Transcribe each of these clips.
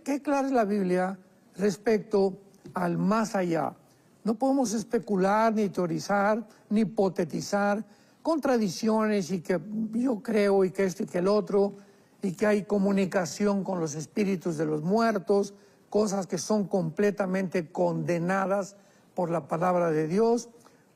qué clara es la Biblia respecto al más allá. No podemos especular, ni teorizar, ni hipotetizar con tradiciones y que yo creo y que esto y que el otro, y que hay comunicación con los espíritus de los muertos, cosas que son completamente condenadas por la palabra de Dios,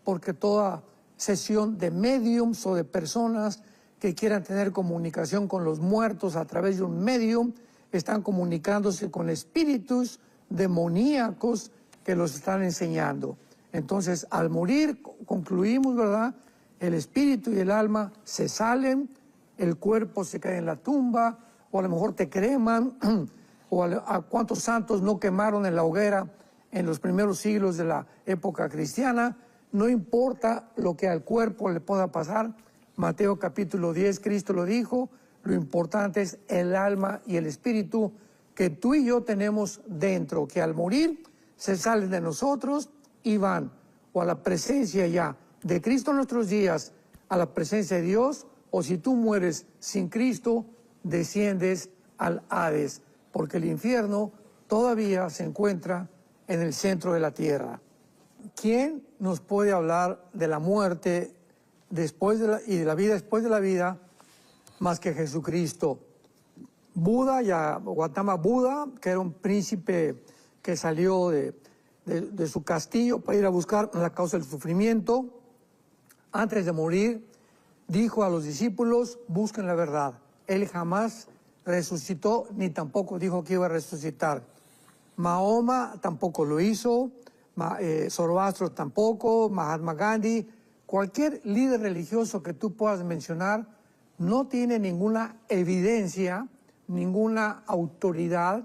porque toda sesión de médiums o de personas que quieran tener comunicación con los muertos a través de un médium, están comunicándose con espíritus demoníacos que los están enseñando. Entonces, al morir, concluimos, ¿verdad? El espíritu y el alma se salen, el cuerpo se cae en la tumba, o a lo mejor te creman, o a cuántos santos no quemaron en la hoguera en los primeros siglos de la época cristiana. No importa lo que al cuerpo le pueda pasar. Mateo capítulo 10, Cristo lo dijo, lo importante es el alma y el espíritu que tú y yo tenemos dentro, que al morir se salen de nosotros y van o a la presencia ya de Cristo en nuestros días, a la presencia de Dios, o si tú mueres sin Cristo, desciendes al Hades, porque el infierno todavía se encuentra en el centro de la tierra. ¿Quién nos puede hablar de la muerte y de la vida después de la vida más que Jesucristo? Buda, Gautama Buda, que era un príncipe que salió de su castillo para ir a buscar la causa del sufrimiento, antes de morir, dijo a los discípulos, busquen la verdad. Él jamás resucitó, ni tampoco dijo que iba a resucitar. Mahoma tampoco lo hizo, Zoroastro tampoco, Mahatma Gandhi, cualquier líder religioso que tú puedas mencionar, no tiene ninguna evidencia, ninguna autoridad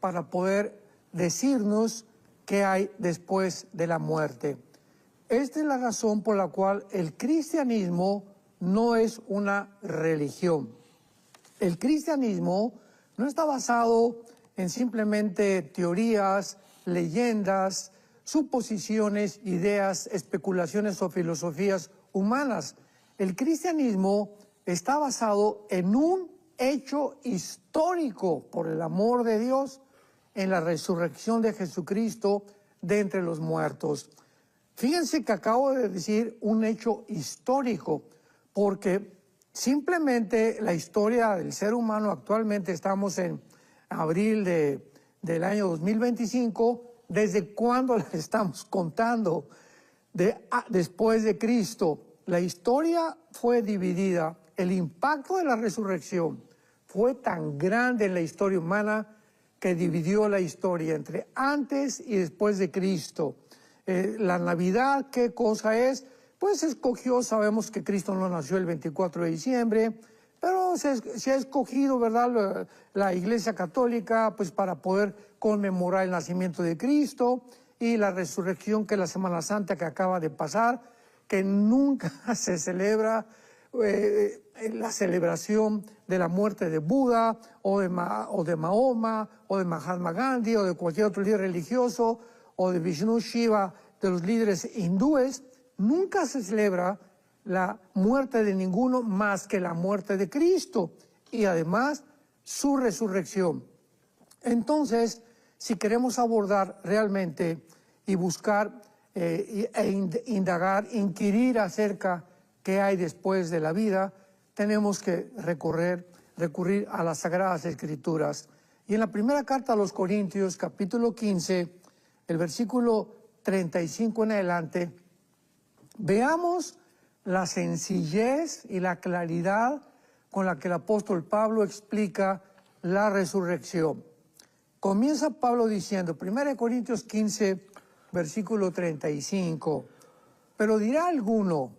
para poder decirnos qué hay después de la muerte. Esta es la razón por la cual el cristianismo no es una religión. El cristianismo no está basado en simplemente teorías, leyendas, suposiciones, ideas, especulaciones o filosofías humanas. El cristianismo está basado en un hecho histórico, por el amor de Dios, en la resurrección de Jesucristo de entre los muertos. Fíjense que acabo de decir un hecho histórico, porque simplemente la historia del ser humano actualmente, estamos en abril del año 2025, ¿desde cuándo la estamos contando? Después de Cristo. La historia fue dividida. El impacto de la resurrección fue tan grande en la historia humana que dividió la historia entre antes y después de Cristo. La Navidad, ¿qué cosa es? Pues se escogió, sabemos que Cristo no nació el 24 de diciembre, pero se ha escogido, ¿verdad?, la Iglesia Católica, pues para poder conmemorar el nacimiento de Cristo y la resurrección, que es la Semana Santa que acaba de pasar, que nunca se celebra la celebración de la muerte de Buda o de Mahoma o de Mahatma Gandhi o de cualquier otro líder religioso o de Vishnu Shiva, de los líderes hindúes. Nunca se celebra la muerte de ninguno más que la muerte de Cristo y además su resurrección. Entonces, si queremos abordar realmente y buscar indagar, inquirir acerca qué hay después de la vida, tenemos que recurrir a las Sagradas Escrituras. Y en la primera carta a los Corintios, capítulo 15, el versículo 35 en adelante, veamos la sencillez y la claridad con la que el apóstol Pablo explica la resurrección. Comienza Pablo diciendo, 1 Corintios 15, versículo 35, pero dirá alguno,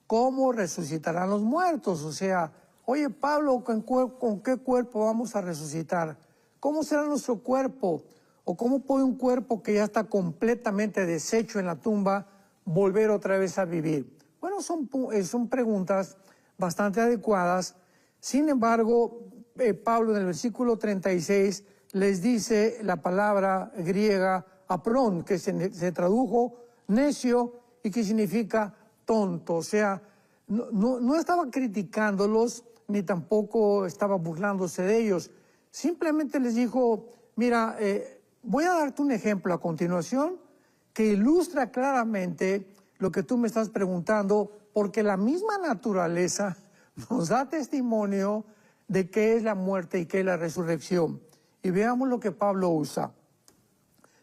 ¿cómo resucitarán los muertos? O sea, oye Pablo, ¿con qué cuerpo vamos a resucitar? ¿Cómo será nuestro cuerpo? ¿O cómo puede un cuerpo que ya está completamente deshecho en la tumba volver otra vez a vivir? Bueno, son preguntas bastante adecuadas. Sin embargo, Pablo en el versículo 36 les dice la palabra griega aprón, que se tradujo necio y que significa tonto. O sea, no estaba criticándolos ni tampoco estaba burlándose de ellos. Simplemente les dijo, Mira, voy a darte un ejemplo a continuación que ilustra claramente lo que tú me estás preguntando, porque la misma naturaleza nos da testimonio de qué es la muerte y qué es la resurrección. Y veamos lo que Pablo usa.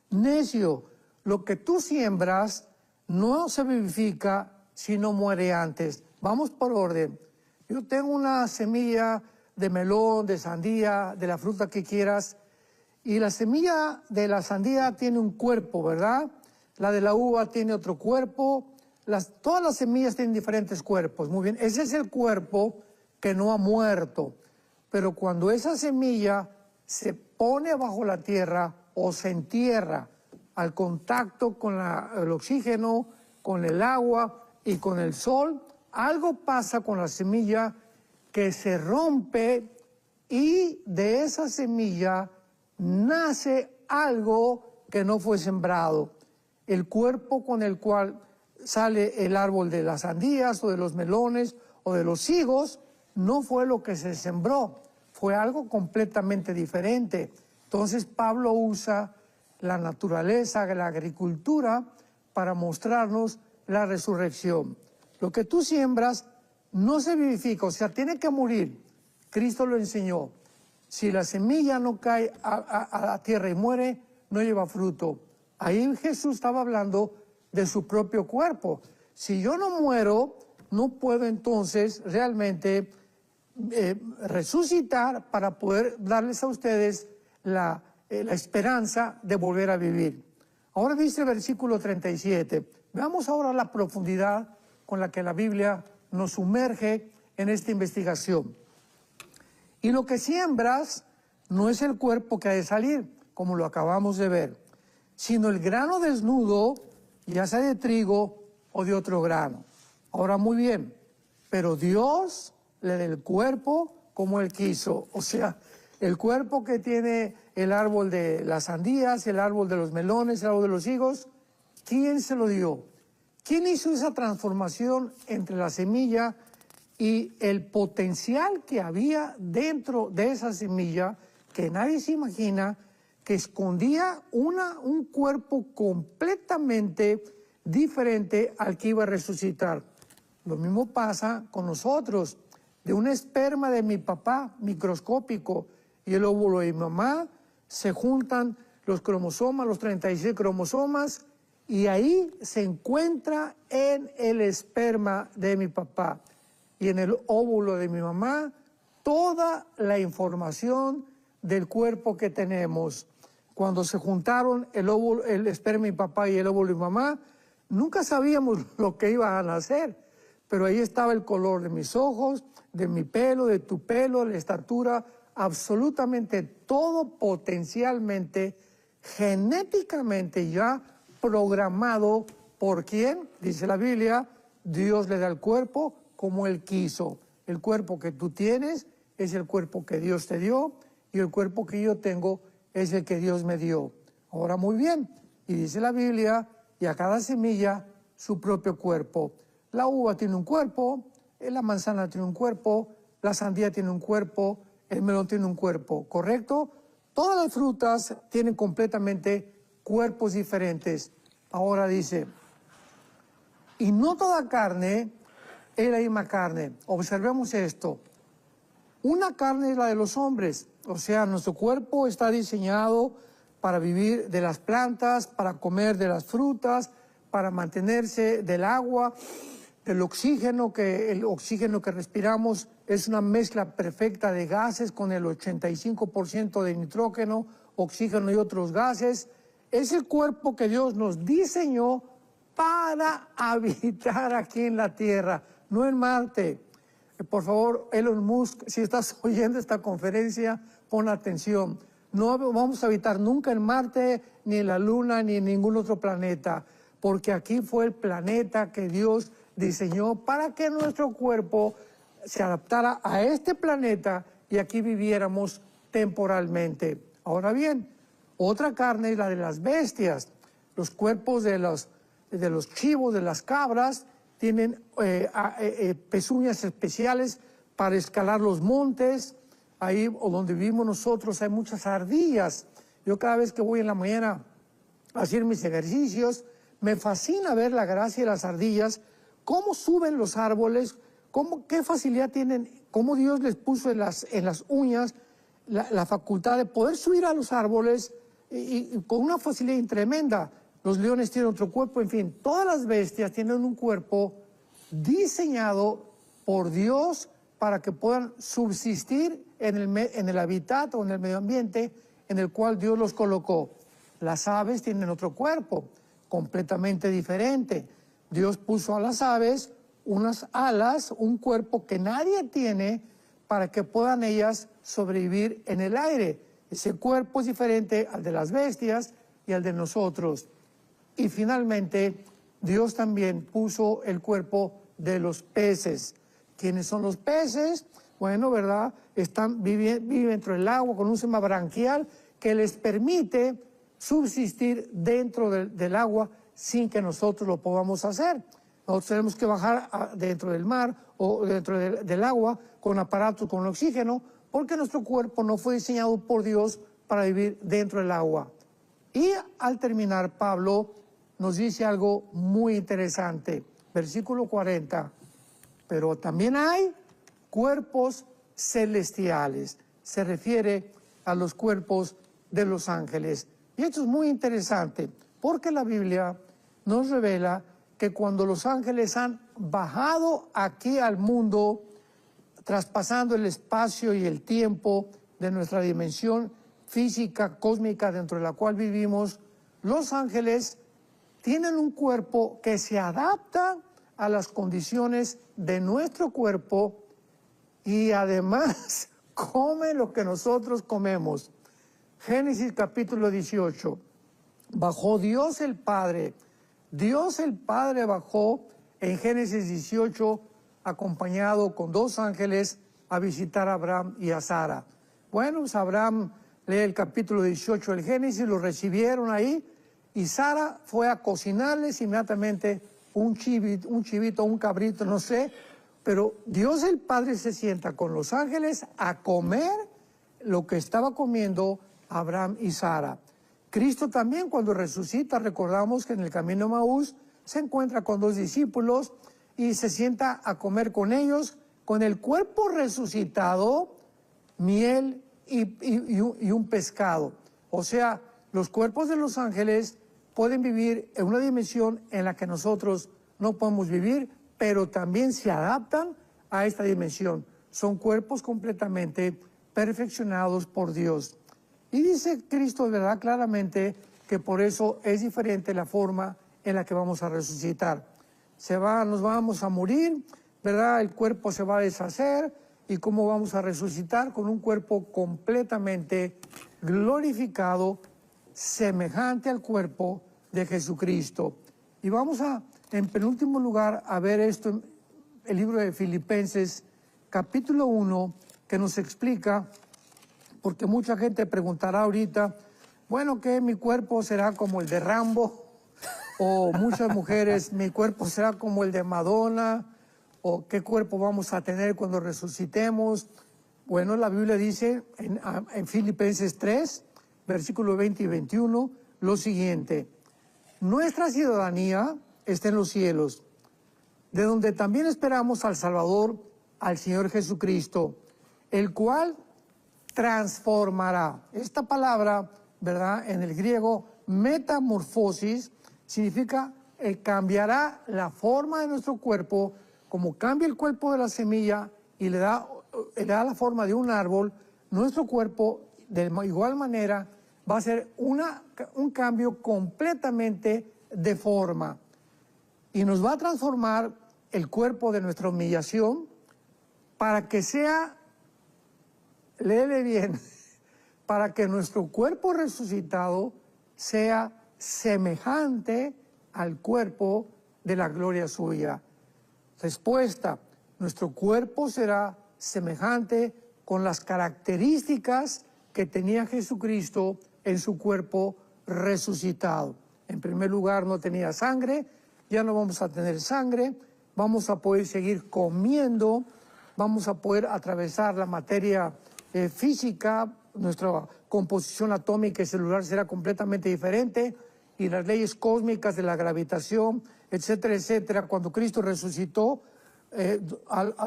Necio, lo que tú siembras no se vivifica si no muere antes. Vamos por orden. Yo tengo una semilla de melón, de sandía, de la fruta que quieras, y la semilla de la sandía tiene un cuerpo, ¿verdad? La de la uva tiene otro cuerpo. Todas las semillas tienen diferentes cuerpos. Muy bien, ese es el cuerpo que no ha muerto. Pero cuando esa semilla se pone bajo la tierra o se entierra al contacto con el oxígeno, con el agua y con el sol, algo pasa con la semilla que se rompe y de esa semilla nace algo que no fue sembrado. El cuerpo con el cual sale el árbol de las sandías o de los melones o de los higos no fue lo que se sembró, fue algo completamente diferente. Entonces Pablo usa la naturaleza, la agricultura, para mostrarnos la resurrección. Lo que tú siembras no se vivifica, o sea, tiene que morir. Cristo lo enseñó. Si la semilla no cae a la tierra y muere, no lleva fruto. Ahí Jesús estaba hablando de su propio cuerpo. Si yo no muero, no puedo entonces realmente resucitar para poder darles a ustedes la esperanza de volver a vivir. Ahora dice el versículo 37. Veamos ahora la profundidad con la que la Biblia nos sumerge en esta investigación. Y lo que siembras no es el cuerpo que ha de salir, como lo acabamos de ver, sino el grano desnudo, ya sea de trigo o de otro grano. Ahora muy bien, pero Dios le da el cuerpo como Él quiso. O sea, el cuerpo que tiene el árbol de las sandías, el árbol de los melones, el árbol de los higos, ¿quién se lo dio? ¿Quién hizo esa transformación entre la semilla y el potencial que había dentro de esa semilla, que nadie se imagina, que escondía un cuerpo completamente diferente al que iba a resucitar? Lo mismo pasa con nosotros. De un esperma de mi papá, microscópico, y el óvulo de mi mamá, se juntan los cromosomas, los 36 cromosomas, y ahí se encuentra en el esperma de mi papá y en el óvulo de mi mamá toda la información del cuerpo que tenemos. Cuando se juntaron el esperma de mi papá y el óvulo de mi mamá, nunca sabíamos lo que iba a nacer, pero ahí estaba el color de mis ojos, de mi pelo, de tu pelo, la estatura, absolutamente todo potencialmente, genéticamente ya programado por ¿quién? Dice la Biblia, Dios le da el cuerpo como Él quiso. El cuerpo que tú tienes es el cuerpo que Dios te dio y el cuerpo que yo tengo es el que Dios me dio. Ahora muy bien, y dice la Biblia, y a cada semilla su propio cuerpo. La uva tiene un cuerpo, la manzana tiene un cuerpo, la sandía tiene un cuerpo, el melón tiene un cuerpo, ¿correcto? Todas las frutas tienen completamente cuerpos diferentes. Ahora dice, y no toda carne es la misma carne. Observemos esto. Una carne es la de los hombres, o sea, nuestro cuerpo está diseñado para vivir de las plantas, para comer de las frutas, para mantenerse del agua, del oxígeno, que el oxígeno que respiramos es una mezcla perfecta de gases con el 85% de nitrógeno, oxígeno y otros gases. Es el cuerpo que Dios nos diseñó para habitar aquí en la Tierra, no en Marte. Por favor, Elon Musk, si estás oyendo esta conferencia, pon atención. No vamos a habitar nunca en Marte, ni en la Luna, ni en ningún otro planeta, porque aquí fue el planeta que Dios diseñó para que nuestro cuerpo se adaptara a este planeta y aquí viviéramos temporalmente. Ahora bien, otra carne es la de las bestias. Los cuerpos de los chivos, de las cabras, tienen pezuñas especiales para escalar los montes. Ahí donde vivimos nosotros hay muchas ardillas Yo cada vez que voy en la mañana a hacer mis ejercicios, me fascina ver la gracia de las ardillas, cómo suben los árboles, qué facilidad tienen, cómo Dios les puso en las uñas la facultad de poder subir a los árboles y con una facilidad tremenda. Los leones tienen otro cuerpo, en fin, todas las bestias tienen un cuerpo diseñado por Dios para que puedan subsistir en el hábitat o en el medio ambiente en el cual Dios los colocó. Las aves tienen otro cuerpo, completamente diferente. Dios puso a las aves unas alas, un cuerpo que nadie tiene para que puedan ellas sobrevivir en el aire. Ese cuerpo es diferente al de las bestias y al de nosotros. Y finalmente, Dios también puso el cuerpo de los peces. ¿Quiénes son los peces? Bueno, ¿verdad? Viven dentro del agua con un sistema branquial que les permite subsistir dentro del agua sin que nosotros lo podamos hacer. Nosotros tenemos que bajar dentro del mar o dentro del agua con aparatos con oxígeno porque nuestro cuerpo no fue diseñado por Dios para vivir dentro del agua. Y al terminar, Pablo nos dice algo muy interesante. Versículo 40. Pero también hay cuerpos celestiales. Se refiere a los cuerpos de los ángeles. Y esto es muy interesante porque la Biblia nos revela que cuando los ángeles han bajado aquí al mundo, traspasando el espacio y el tiempo de nuestra dimensión física, cósmica, dentro de la cual vivimos, los ángeles tienen un cuerpo que se adapta a las condiciones de nuestro cuerpo y además come lo que nosotros comemos. Génesis capítulo 18. Bajó Dios el Padre. Dios el Padre bajó en Génesis 18 acompañado con 2 ángeles a visitar a Abraham y a Sara. Bueno, pues Abraham lee el capítulo 18 del Génesis, lo recibieron ahí y Sara fue a cocinarles inmediatamente un chivito, un cabrito, no sé, pero Dios el Padre se sienta con los ángeles a comer lo que estaba comiendo Abraham y Sara. Cristo también cuando resucita, recordamos que en el camino a Maús se encuentra con 2 discípulos y se sienta a comer con ellos, con el cuerpo resucitado, miel y un pescado. O sea, los cuerpos de los ángeles pueden vivir en una dimensión en la que nosotros no podemos vivir, pero también se adaptan a esta dimensión. Son cuerpos completamente perfeccionados por Dios. Y dice Cristo, ¿verdad?, claramente que por eso es diferente la forma en la que vamos a resucitar. Nos vamos a morir, ¿verdad? El cuerpo se va a deshacer. ¿Y cómo vamos a resucitar? Con un cuerpo completamente glorificado, semejante al cuerpo de Jesucristo. Y vamos en penúltimo lugar, a ver esto en el libro de Filipenses, capítulo 1, que nos explica, porque mucha gente preguntará ahorita, bueno, ¿qué mi cuerpo será como el de Rambo? O muchas mujeres, mi cuerpo será como el de Madonna, o qué cuerpo vamos a tener cuando resucitemos. Bueno, la Biblia dice en Filipenses 3, versículos 20 y 21, lo siguiente: nuestra ciudadanía está en los cielos, de donde también esperamos al Salvador, al Señor Jesucristo, el cual transformará. Esta palabra, ¿verdad?, en el griego, metamorfosis, significa cambiará la forma de nuestro cuerpo, como cambia el cuerpo de la semilla y le da la forma de un árbol. Nuestro cuerpo, de igual manera, va a ser un cambio completamente de forma. Y nos va a transformar el cuerpo de nuestra humillación para que sea, léele bien, para que nuestro cuerpo resucitado sea semejante al cuerpo de la gloria suya. Respuesta: nuestro cuerpo será semejante con las características que tenía Jesucristo en su cuerpo resucitado. En primer lugar, no tenía sangre, ya no vamos a tener sangre, vamos a poder seguir comiendo, vamos a poder atravesar la materia física nuestra composición atómica y celular será completamente diferente, y las leyes cósmicas de la gravitación, etcétera, etcétera. Cuando Cristo resucitó,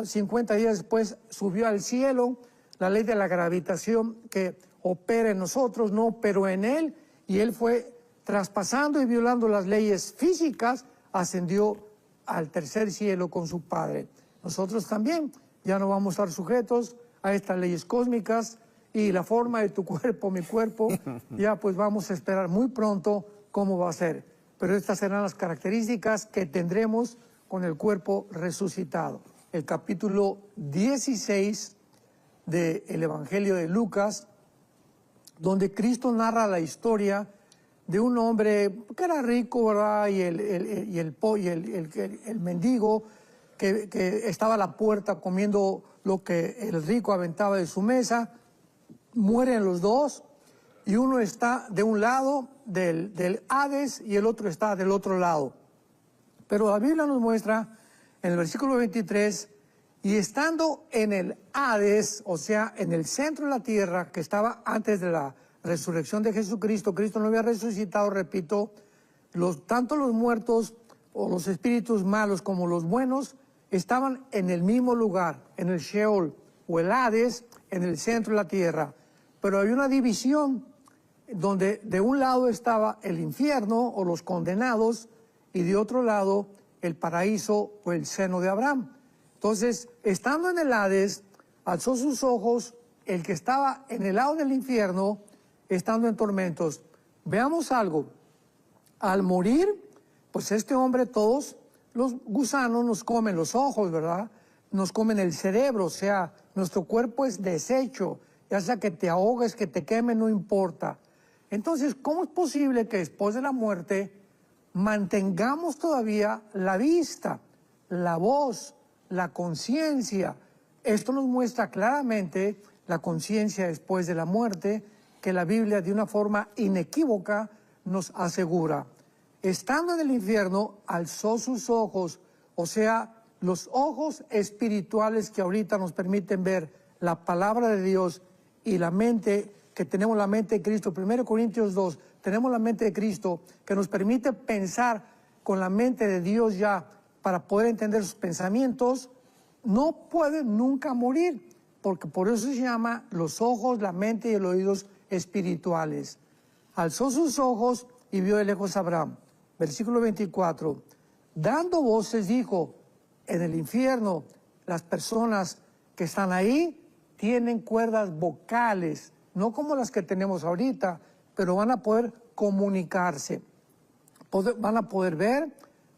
50 días después subió al cielo, la ley de la gravitación que opera en nosotros no operó en él, y él fue traspasando y violando las leyes físicas, ascendió al tercer cielo con su Padre. Nosotros también ya no vamos a estar sujetos a estas leyes cósmicas, y la forma de tu cuerpo, mi cuerpo, ya pues vamos a esperar muy pronto cómo va a ser. Pero estas serán las características que tendremos con el cuerpo resucitado. El capítulo 16 del Evangelio de Lucas, donde Cristo narra la historia de un hombre que era rico, ¿verdad? Y el mendigo que estaba a la puerta comiendo lo que el rico aventaba de su mesa. Mueren los dos, y uno está de un lado del Hades y el otro está del otro lado. Pero la Biblia nos muestra en el versículo 23, y estando en el Hades, o sea, en el centro de la tierra, que estaba antes de la resurrección de Jesucristo, Cristo no había resucitado, repito, tanto los muertos o los espíritus malos como los buenos estaban en el mismo lugar, en el Sheol o el Hades, en el centro de la tierra. Pero hay una división donde de un lado estaba el infierno o los condenados, y de otro lado el paraíso o el seno de Abraham. Entonces, estando en el Hades, alzó sus ojos el que estaba en el lado del infierno, estando en tormentos. Veamos algo. Al morir, pues este hombre, todos los gusanos nos comen los ojos, ¿verdad? Nos comen el cerebro, o sea, nuestro cuerpo es deshecho. Ya sea que te ahogues, que te queme, no importa. Entonces, ¿cómo es posible que después de la muerte mantengamos todavía la vista, la voz, la conciencia? Esto nos muestra claramente la conciencia después de la muerte, que la Biblia de una forma inequívoca nos asegura. Estando en el infierno, alzó sus ojos, o sea, los ojos espirituales que ahorita nos permiten ver la palabra de Dios, y la mente, que tenemos la mente de Cristo. 1 Corintios 2, tenemos la mente de Cristo, que nos permite pensar con la mente de Dios ya, para poder entender sus pensamientos. No pueden nunca morir, porque por eso se llama los ojos, la mente y los oídos espirituales. Alzó sus ojos y vio de lejos a Abraham. Versículo 24, dando voces dijo, en el infierno las personas que están ahí tienen cuerdas vocales, no como las que tenemos ahorita, pero van a poder comunicarse, van a poder ver,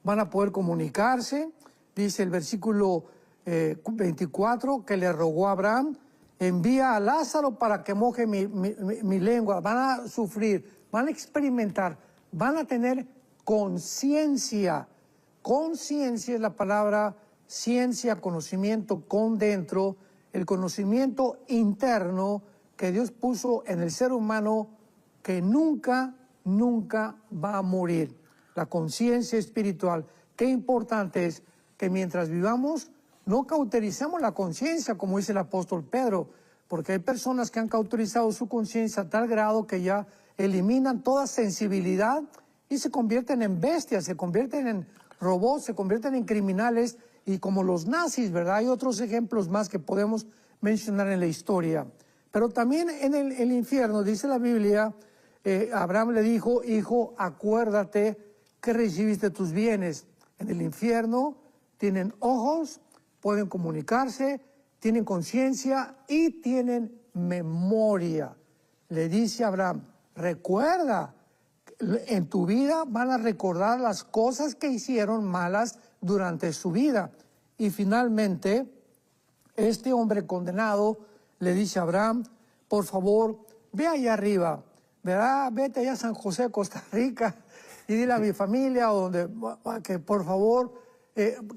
van a poder comunicarse. Dice el versículo 24, que le rogó a Abraham, envía a Lázaro para que moje mi lengua. Van a sufrir, van a experimentar, van a tener conciencia. Conciencia es la palabra ciencia, conocimiento con dentro, el conocimiento interno que Dios puso en el ser humano, que nunca va a morir. La conciencia espiritual. Qué importante es que mientras vivamos no cautericemos la conciencia, como dice el apóstol Pedro, porque hay personas que han cauterizado su conciencia a tal grado que ya eliminan toda sensibilidad y se convierten en bestias, se convierten en robots, se convierten en criminales, y como los nazis, ¿verdad? Hay otros ejemplos más que podemos mencionar en la historia. Pero también en el infierno, dice la Biblia, Abraham le dijo, hijo, acuérdate que recibiste tus bienes. En el infierno tienen ojos, pueden comunicarse, tienen conciencia y tienen memoria. Le dice a Abraham, recuerda, en tu vida van a recordar las cosas que hicieron malas durante su vida. Y finalmente, este hombre condenado le dice a Abraham, por favor, ve allá arriba, ¿verdad? Vete allá a San José, Costa Rica, y dile a mi familia que por favor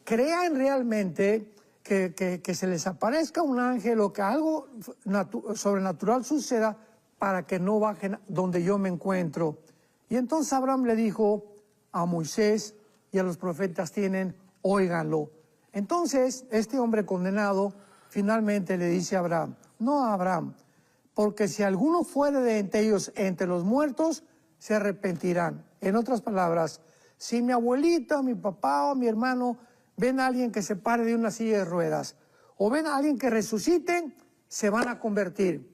crean realmente que se les aparezca un ángel o que algo sobrenatural suceda para que no bajen donde yo me encuentro. Y entonces Abraham le dijo a Moisés y a los profetas óiganlo. Entonces este hombre condenado finalmente le dice a Abraham, no a Abraham, porque si alguno fuere de entre ellos, entre los muertos, se arrepentirán. En otras palabras, si mi abuelita, mi papá o mi hermano ven a alguien que se pare de una silla de ruedas o ven a alguien que resucite, se van a convertir.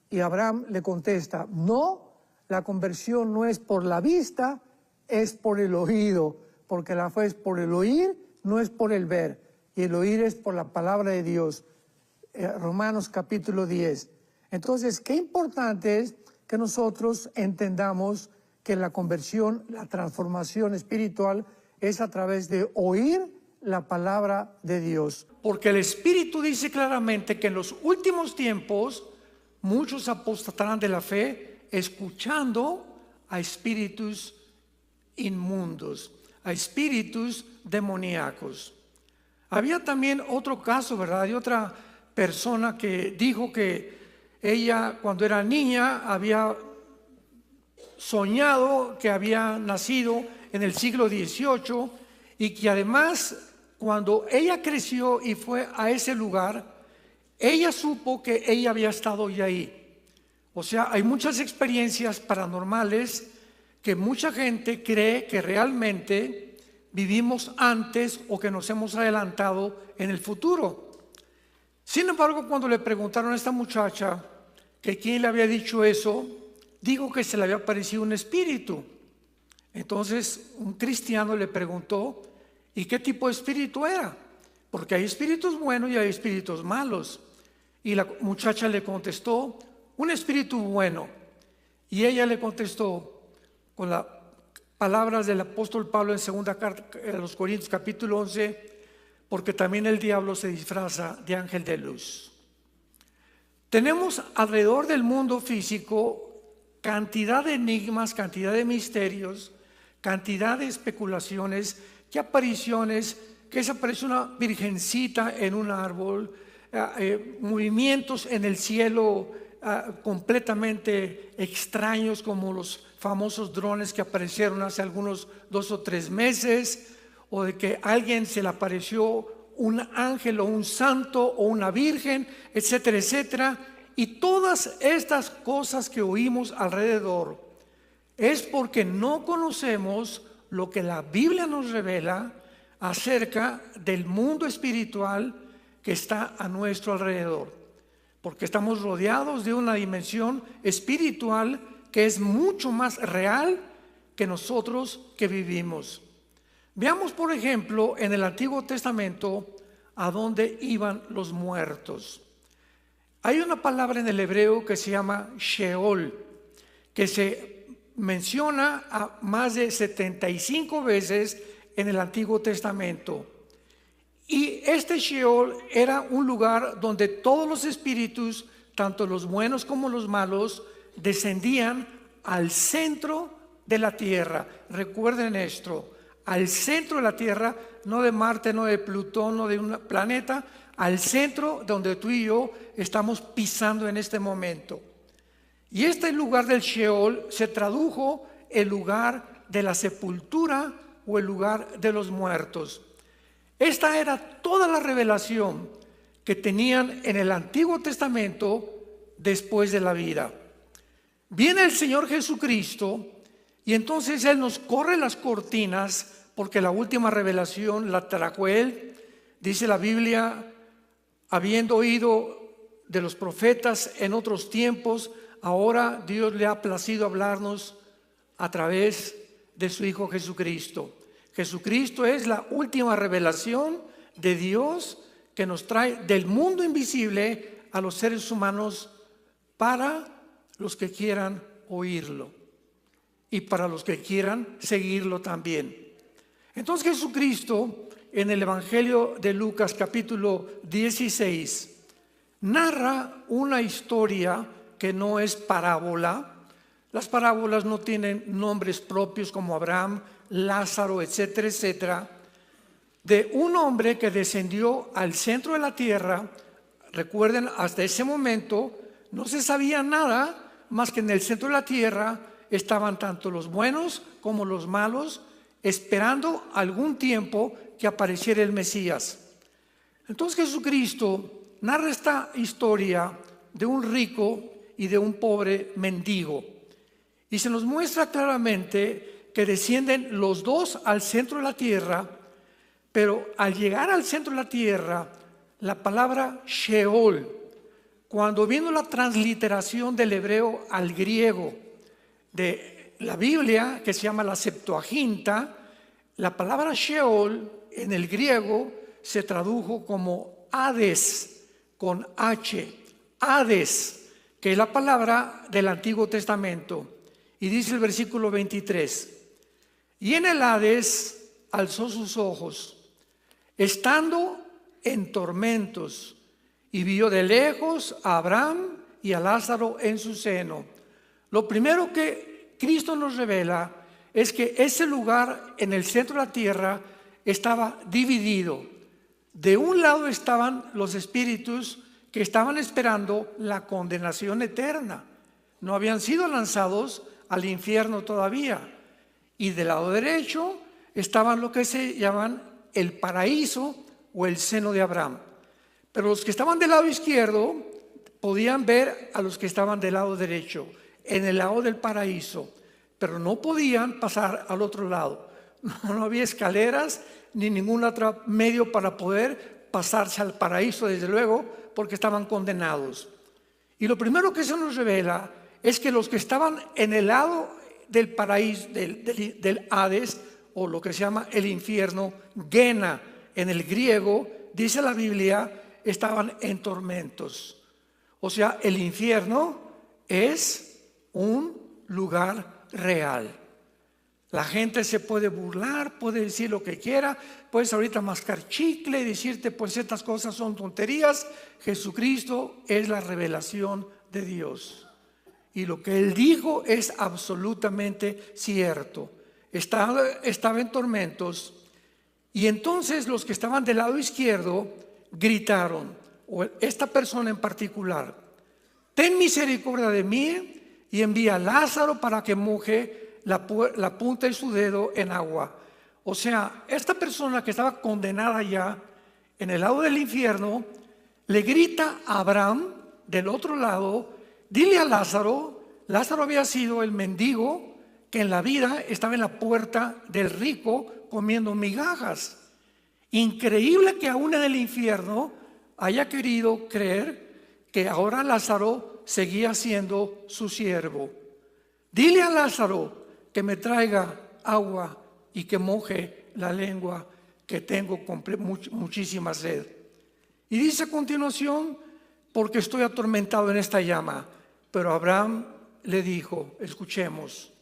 Y Abraham le contesta, no, la conversión no es por la vista, es por el oído, porque la fe es por el oír, no es por el ver, y el oír es por la palabra de Dios. Romanos capítulo 10. Entonces, qué importante es que nosotros entendamos que la conversión, la transformación espiritual es a través de oír la palabra de Dios. Porque el Espíritu dice claramente que en los últimos tiempos muchos apostatarán de la fe escuchando a espíritus inmundos, a espíritus demoníacos. Había también otro caso, ¿verdad? De otra persona que dijo que ella cuando era niña había soñado que había nacido en el siglo XVIII y que además cuando ella creció y fue a ese lugar, ella supo que ella había estado ya ahí. O sea, hay muchas experiencias paranormales que mucha gente cree que realmente vivimos antes o que nos hemos adelantado en el futuro. Sin embargo, cuando le preguntaron a esta muchacha que quién le había dicho eso, dijo que se le había aparecido un espíritu. Entonces un cristiano le preguntó, ¿y qué tipo de espíritu era? Porque hay espíritus buenos y hay espíritus malos. Y la muchacha le contestó, un espíritu bueno. Y ella le contestó con las palabras del apóstol Pablo en segunda carta a los Corintios capítulo 11, porque también el diablo se disfraza de ángel de luz. Tenemos alrededor del mundo físico cantidad de enigmas, cantidad de misterios, cantidad de especulaciones, que apariciones, que se aparece una virgencita en un árbol, movimientos en el cielo completamente extraños como los famosos drones que aparecieron hace algunos 2 o 3 meses, o de que a alguien se le apareció un ángel o un santo o una virgen, etcétera, etcétera. Y todas estas cosas que oímos alrededor es porque no conocemos lo que la Biblia nos revela acerca del mundo espiritual que está a nuestro alrededor. Porque estamos rodeados de una dimensión espiritual que es mucho más real que nosotros que vivimos. Veamos, por ejemplo, en el Antiguo Testamento a dónde iban los muertos. Hay una palabra en el hebreo que se llama Sheol, que se menciona a más de 75 veces en el Antiguo Testamento. Y este Sheol era un lugar donde todos los espíritus, tanto los buenos como los malos, descendían al centro de la tierra. Recuerden esto, al centro de la tierra, no de Marte, no de Plutón, no de un planeta, al centro donde tú y yo estamos pisando en este momento. Y este lugar del Sheol se tradujo el lugar de la sepultura o el lugar de los muertos. Esta era toda la revelación que tenían en el Antiguo Testamento después de la vida. Viene el Señor Jesucristo y entonces Él nos corre las cortinas porque la última revelación la trajo Él. Dice la Biblia, habiendo oído de los profetas en otros tiempos, ahora Dios le ha placido hablarnos a través de su Hijo Jesucristo. Jesucristo es la última revelación de Dios que nos trae del mundo invisible a los seres humanos para los que quieran oírlo y para los que quieran seguirlo también. Entonces Jesucristo en el Evangelio de Lucas capítulo 16 narra una historia que no es parábola. Las parábolas no tienen nombres propios como Abraham, Lázaro, etcétera, etcétera, de un hombre que descendió al centro de la tierra. Recuerden, hasta ese momento no se sabía nada más que en el centro de la tierra estaban tanto los buenos como los malos, esperando algún tiempo que apareciera el Mesías. Entonces Jesucristo narra esta historia de un rico y de un pobre mendigo. Y se nos muestra claramente que descienden los dos al centro de la tierra, pero al llegar al centro de la tierra, la palabra Sheol, cuando viendo la transliteración del hebreo al griego de la Biblia, que se llama la Septuaginta, la palabra Sheol en el griego se tradujo como Hades, con H, Hades, que es la palabra del Antiguo Testamento. Y dice el versículo 23, y en el Hades alzó sus ojos, estando en tormentos, y vio de lejos a Abraham y a Lázaro en su seno. Lo primero que Cristo nos revela es que ese lugar en el centro de la tierra estaba dividido. De un lado estaban los espíritus que estaban esperando la condenación eterna. No habían sido lanzados al infierno todavía. Y del lado derecho estaban lo que se llaman el paraíso o el seno de Abraham. Pero los que estaban del lado izquierdo podían ver a los que estaban del lado derecho, en el lado del paraíso, pero no podían pasar al otro lado. No había escaleras ni ningún otro medio para poder pasarse al paraíso, desde luego, porque estaban condenados. Y lo primero que se nos revela es que los que estaban en el lado del paraíso, del Hades, o lo que se llama el infierno, Gena en el griego, dice la Biblia, estaban en tormentos. O sea, el infierno es un lugar real. La gente se puede burlar, puede decir lo que quiera, puedes ahorita mascar chicle y decirte pues estas cosas son tonterías. Jesucristo es la revelación de Dios. Y lo que Él dijo es absolutamente cierto. Estaba en tormentos. Y entonces los que estaban del lado izquierdo gritaron, o esta persona en particular, ten misericordia de mí y envía a Lázaro para que moje la punta de su dedo en agua. O sea, esta persona que estaba condenada ya en el lado del infierno, le grita a Abraham del otro lado, dile a Lázaro. Lázaro había sido el mendigo que en la vida estaba en la puerta del rico comiendo migajas. Increíble que aún en el infierno haya querido creer que ahora Lázaro seguía siendo su siervo. Dile a Lázaro que me traiga agua y que moje la lengua, que tengo muchísima sed. Y dice a continuación, porque estoy atormentado en esta llama. Pero Abraham le dijo, escuchemos,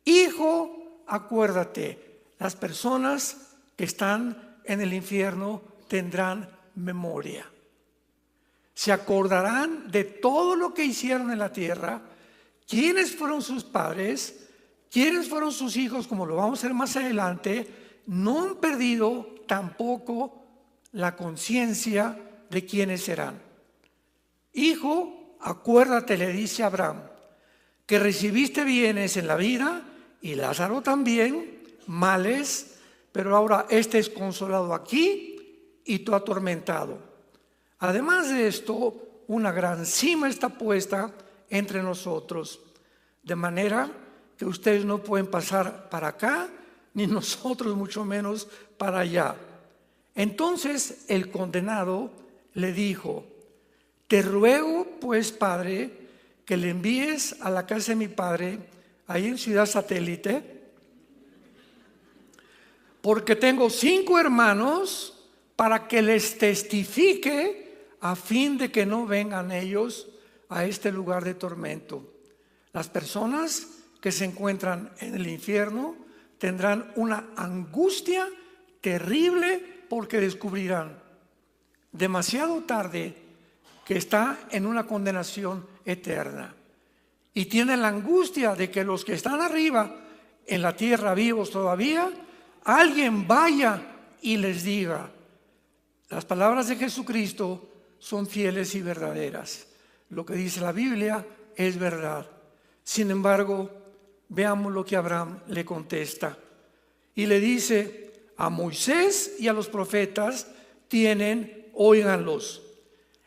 hijo, acuérdate, las personas que están en el infierno tendrán memoria. Se acordarán de todo lo que hicieron en la tierra, quiénes fueron sus padres, quiénes fueron sus hijos, como lo vamos a ver más adelante. No han perdido tampoco la conciencia de quiénes serán. Hijo, acuérdate, le dice Abraham, que recibiste bienes en la vida y Lázaro también, males, pero ahora este es consolado aquí y tú atormentado. Además de esto, una gran cima está puesta entre nosotros, de manera que ustedes no pueden pasar para acá, ni nosotros mucho menos para allá. Entonces el condenado le dijo, te ruego pues, Padre, que le envíes a la casa de mi padre, ahí en Ciudad Satélite, porque tengo 5 hermanos, para que les testifique a fin de que no vengan ellos a este lugar de tormento. Las personas que se encuentran en el infierno tendrán una angustia terrible porque descubrirán demasiado tarde que está en una condenación eterna. Y tienen la angustia de que los que están arriba en la tierra vivos todavía, alguien vaya y les diga, las palabras de Jesucristo son fieles y verdaderas. Lo que dice la Biblia es verdad. Sin embargo, veamos lo que Abraham le contesta. Y le dice, a Moisés y a los profetas óiganlos.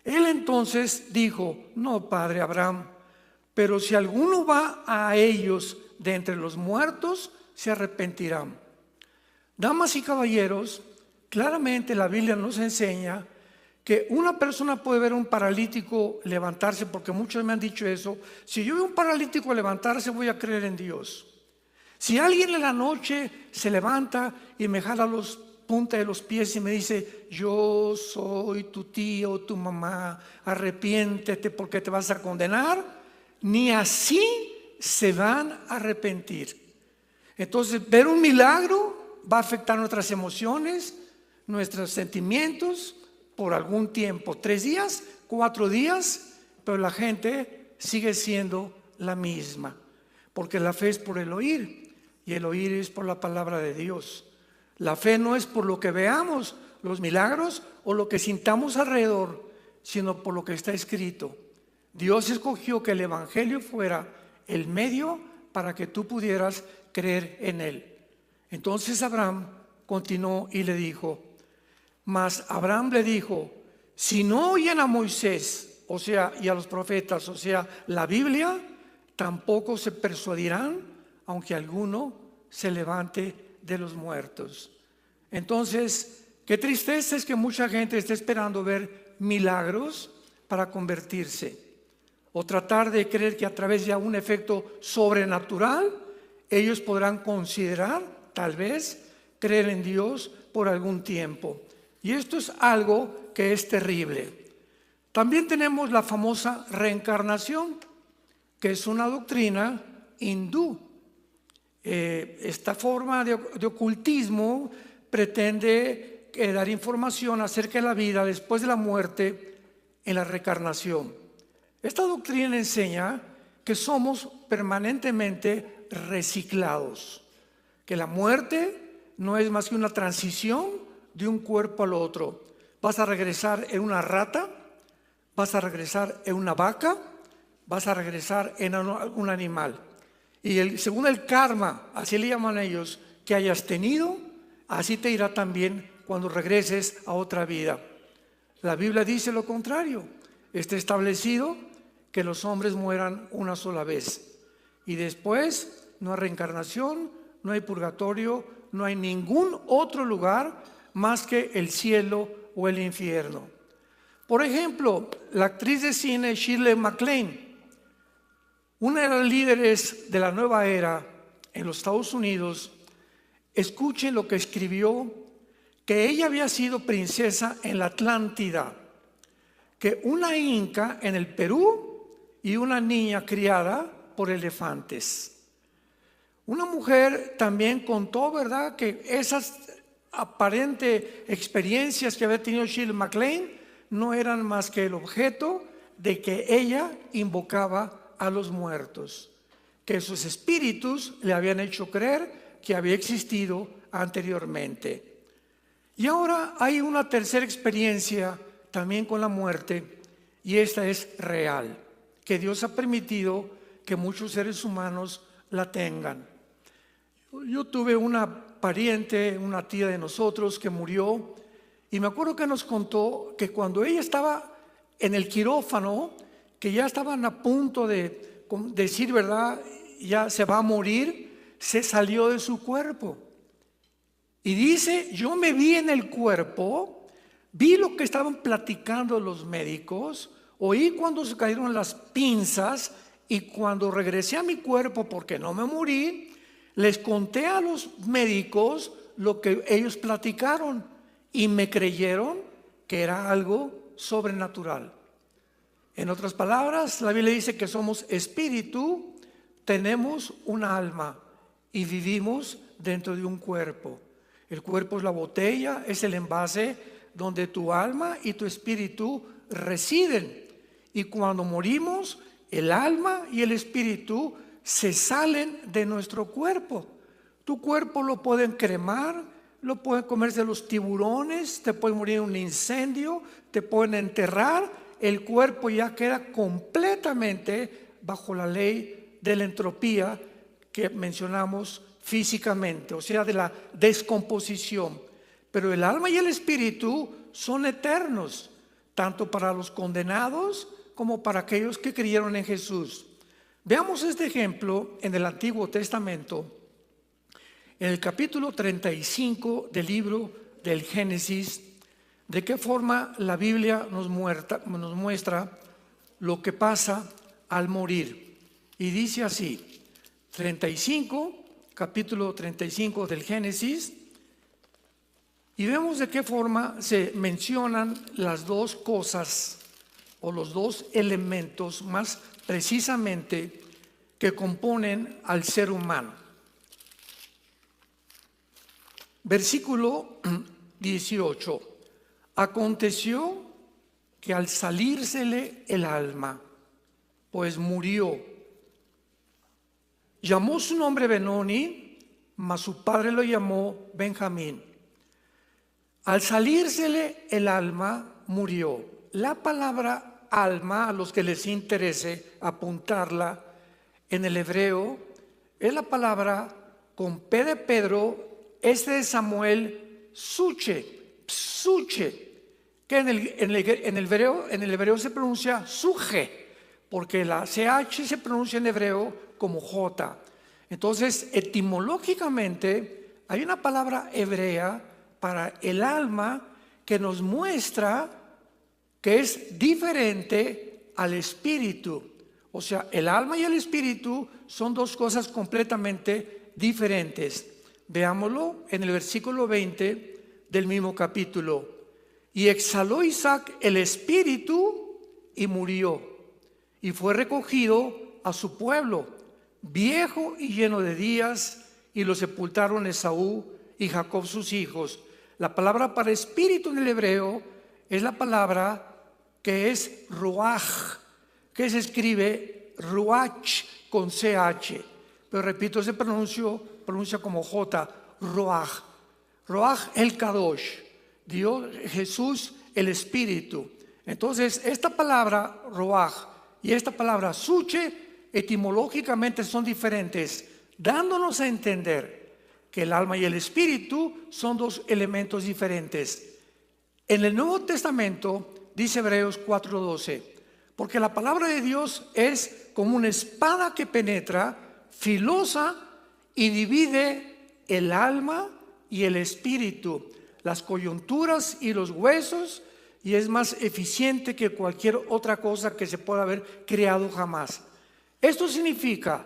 Él entonces dijo, no, padre Abraham, pero si alguno va a ellos de entre los muertos, se arrepentirán. Damas y caballeros, claramente la Biblia nos enseña que una persona puede ver a un paralítico levantarse, porque muchos me han dicho eso. Si yo veo a un paralítico levantarse, voy a creer en Dios. Si alguien en la noche se levanta y me jala los punta de los pies y me dice: yo soy tu tío o tu mamá, arrepiéntete porque te vas a condenar, ni así se van a arrepentir. Entonces, ver un milagro va a afectar nuestras emociones, nuestros sentimientos por algún tiempo, 3 días, 4 días, pero la gente sigue siendo la misma, porque la fe es por el oír y el oír es por la palabra de Dios. La fe no es por lo que veamos, los milagros o lo que sintamos alrededor, sino por lo que está escrito. Dios escogió que el evangelio fuera el medio para que tú pudieras creer en él. Entonces Abraham continuó y le dijo: mas Abraham le dijo: si no oyen a Moisés, o sea, y a los profetas, o sea, la Biblia, tampoco se persuadirán, aunque alguno se levante de los muertos. Entonces, qué tristeza es que mucha gente esté esperando ver milagros para convertirse, o tratar de creer que a través de un efecto sobrenatural ellos podrán considerar, tal vez, creer en Dios por algún tiempo. Y esto es algo que es terrible. También tenemos la famosa reencarnación, que es una doctrina hindú. Esta forma de ocultismo pretende dar información acerca de la vida después de la muerte en la reencarnación. Esta doctrina enseña que somos permanentemente reciclados, que la muerte no es más que una transición de un cuerpo al otro. Vas a regresar en una rata, vas a regresar en una vaca, vas a regresar en un animal. Y según el karma, así le llaman ellos, que hayas tenido, así te irá también cuando regreses a otra vida. La Biblia dice lo contrario. Está establecido que los hombres mueran una sola vez. Y después no hay reencarnación, no hay purgatorio, no hay ningún otro lugar más que el cielo o el infierno. Por ejemplo, la actriz de cine Shirley MacLaine, una de las líderes de la nueva era en los Estados Unidos, escuchen lo que escribió, que ella había sido princesa en la Atlántida, que una inca en el Perú y una niña criada por elefantes. Una mujer también contó, ¿verdad?, que esas aparentes experiencias que había tenido Shirley MacLaine no eran más que el objeto de que ella invocaba a los muertos, que sus espíritus le habían hecho creer que había existido anteriormente. Y ahora hay una tercera experiencia también con la muerte, y esta es real, que Dios ha permitido que muchos seres humanos la tengan. Yo tuve una pariente, una tía de nosotros que murió, y me acuerdo que nos contó que cuando ella estaba en el quirófano, que ya estaban a punto de decir, ¿verdad?, ya se va a morir, se salió de su cuerpo. Y dice: yo me vi en el cuerpo, vi lo que estaban platicando los médicos, oí cuando se cayeron las pinzas, y cuando regresé a mi cuerpo, porque no me morí, les conté a los médicos lo que ellos platicaron y me creyeron que era algo sobrenatural. En otras palabras, la Biblia dice que somos espíritu, tenemos un alma y vivimos dentro de un cuerpo. El cuerpo es la botella, es el envase donde tu alma y tu espíritu residen. Y cuando morimos, el alma y el espíritu se salen de nuestro cuerpo. Tu cuerpo lo pueden cremar, lo pueden comerse los tiburones, te pueden morir en un incendio, te pueden enterrar. El cuerpo ya queda completamente bajo la ley de la entropía que mencionamos físicamente, o sea, de la descomposición. Pero el alma y el espíritu son eternos, tanto para los condenados como para aquellos que creyeron en Jesús. Veamos este ejemplo en el Antiguo Testamento, en el capítulo 35 del libro del Génesis, de qué forma la Biblia nos muestra lo que pasa al morir. Y dice así, capítulo 35 del Génesis, y vemos de qué forma se mencionan las dos cosas o los dos elementos más precisamente que componen al ser humano. Versículo 18. Aconteció que al salírsele el alma, pues murió, llamó su nombre Benoni, mas su padre lo llamó Benjamín. Al salírsele el alma, murió. La palabra alma, a los que les interese apuntarla, en el hebreo, es la palabra con P de Pedro, de Samuel, psuche, que en el hebreo se pronuncia suje, porque la CH se pronuncia en hebreo como J. Entonces, etimológicamente, hay una palabra hebrea para el alma que nos muestra que es diferente al espíritu. O sea, el alma y el espíritu son dos cosas completamente diferentes. Veámoslo en el versículo 20 del mismo capítulo. Y exhaló Isaac el espíritu y murió, y fue recogido a su pueblo, viejo y lleno de días, y lo sepultaron Esaú y Jacob sus hijos. La palabra para espíritu en el hebreo es la palabra que es ruach, que se escribe ruach con CH, pero repito, se pronuncia como J, ruach. Ruach el Kadosh, Dios, Jesús, el Espíritu. Entonces, esta palabra ruach y esta palabra suche etimológicamente son diferentes, dándonos a entender que el alma y el espíritu son dos elementos diferentes. En el Nuevo Testamento dice Hebreos 4:12, porque la palabra de Dios es como una espada que penetra, filosa, y divide el alma y el espíritu, las coyunturas y los huesos, y es más eficiente que cualquier otra cosa que se pueda haber creado jamás. Esto significa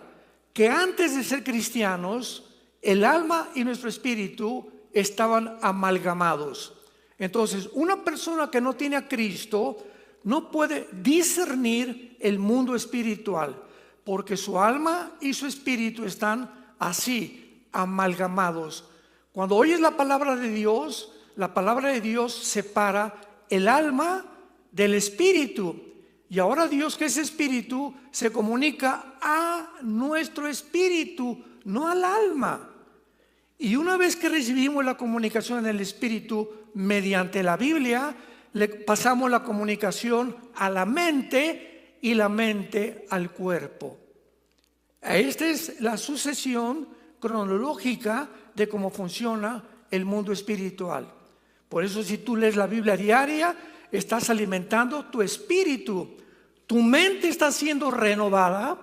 que antes de ser cristianos, el alma y nuestro espíritu estaban amalgamados. Entonces, una persona que no tiene a Cristo no puede discernir el mundo espiritual, porque su alma y su espíritu están así, amalgamados. Cuando oyes la palabra de Dios separa el alma del espíritu. Y ahora Dios, que es espíritu, se comunica a nuestro espíritu, no al alma. Y una vez que recibimos la comunicación en el espíritu mediante la Biblia, le pasamos la comunicación a la mente y la mente al cuerpo. Esta es la sucesión cronológica de cómo funciona el mundo espiritual. Por eso, si tú lees la Biblia diaria, estás alimentando tu espíritu. Tu mente está siendo renovada.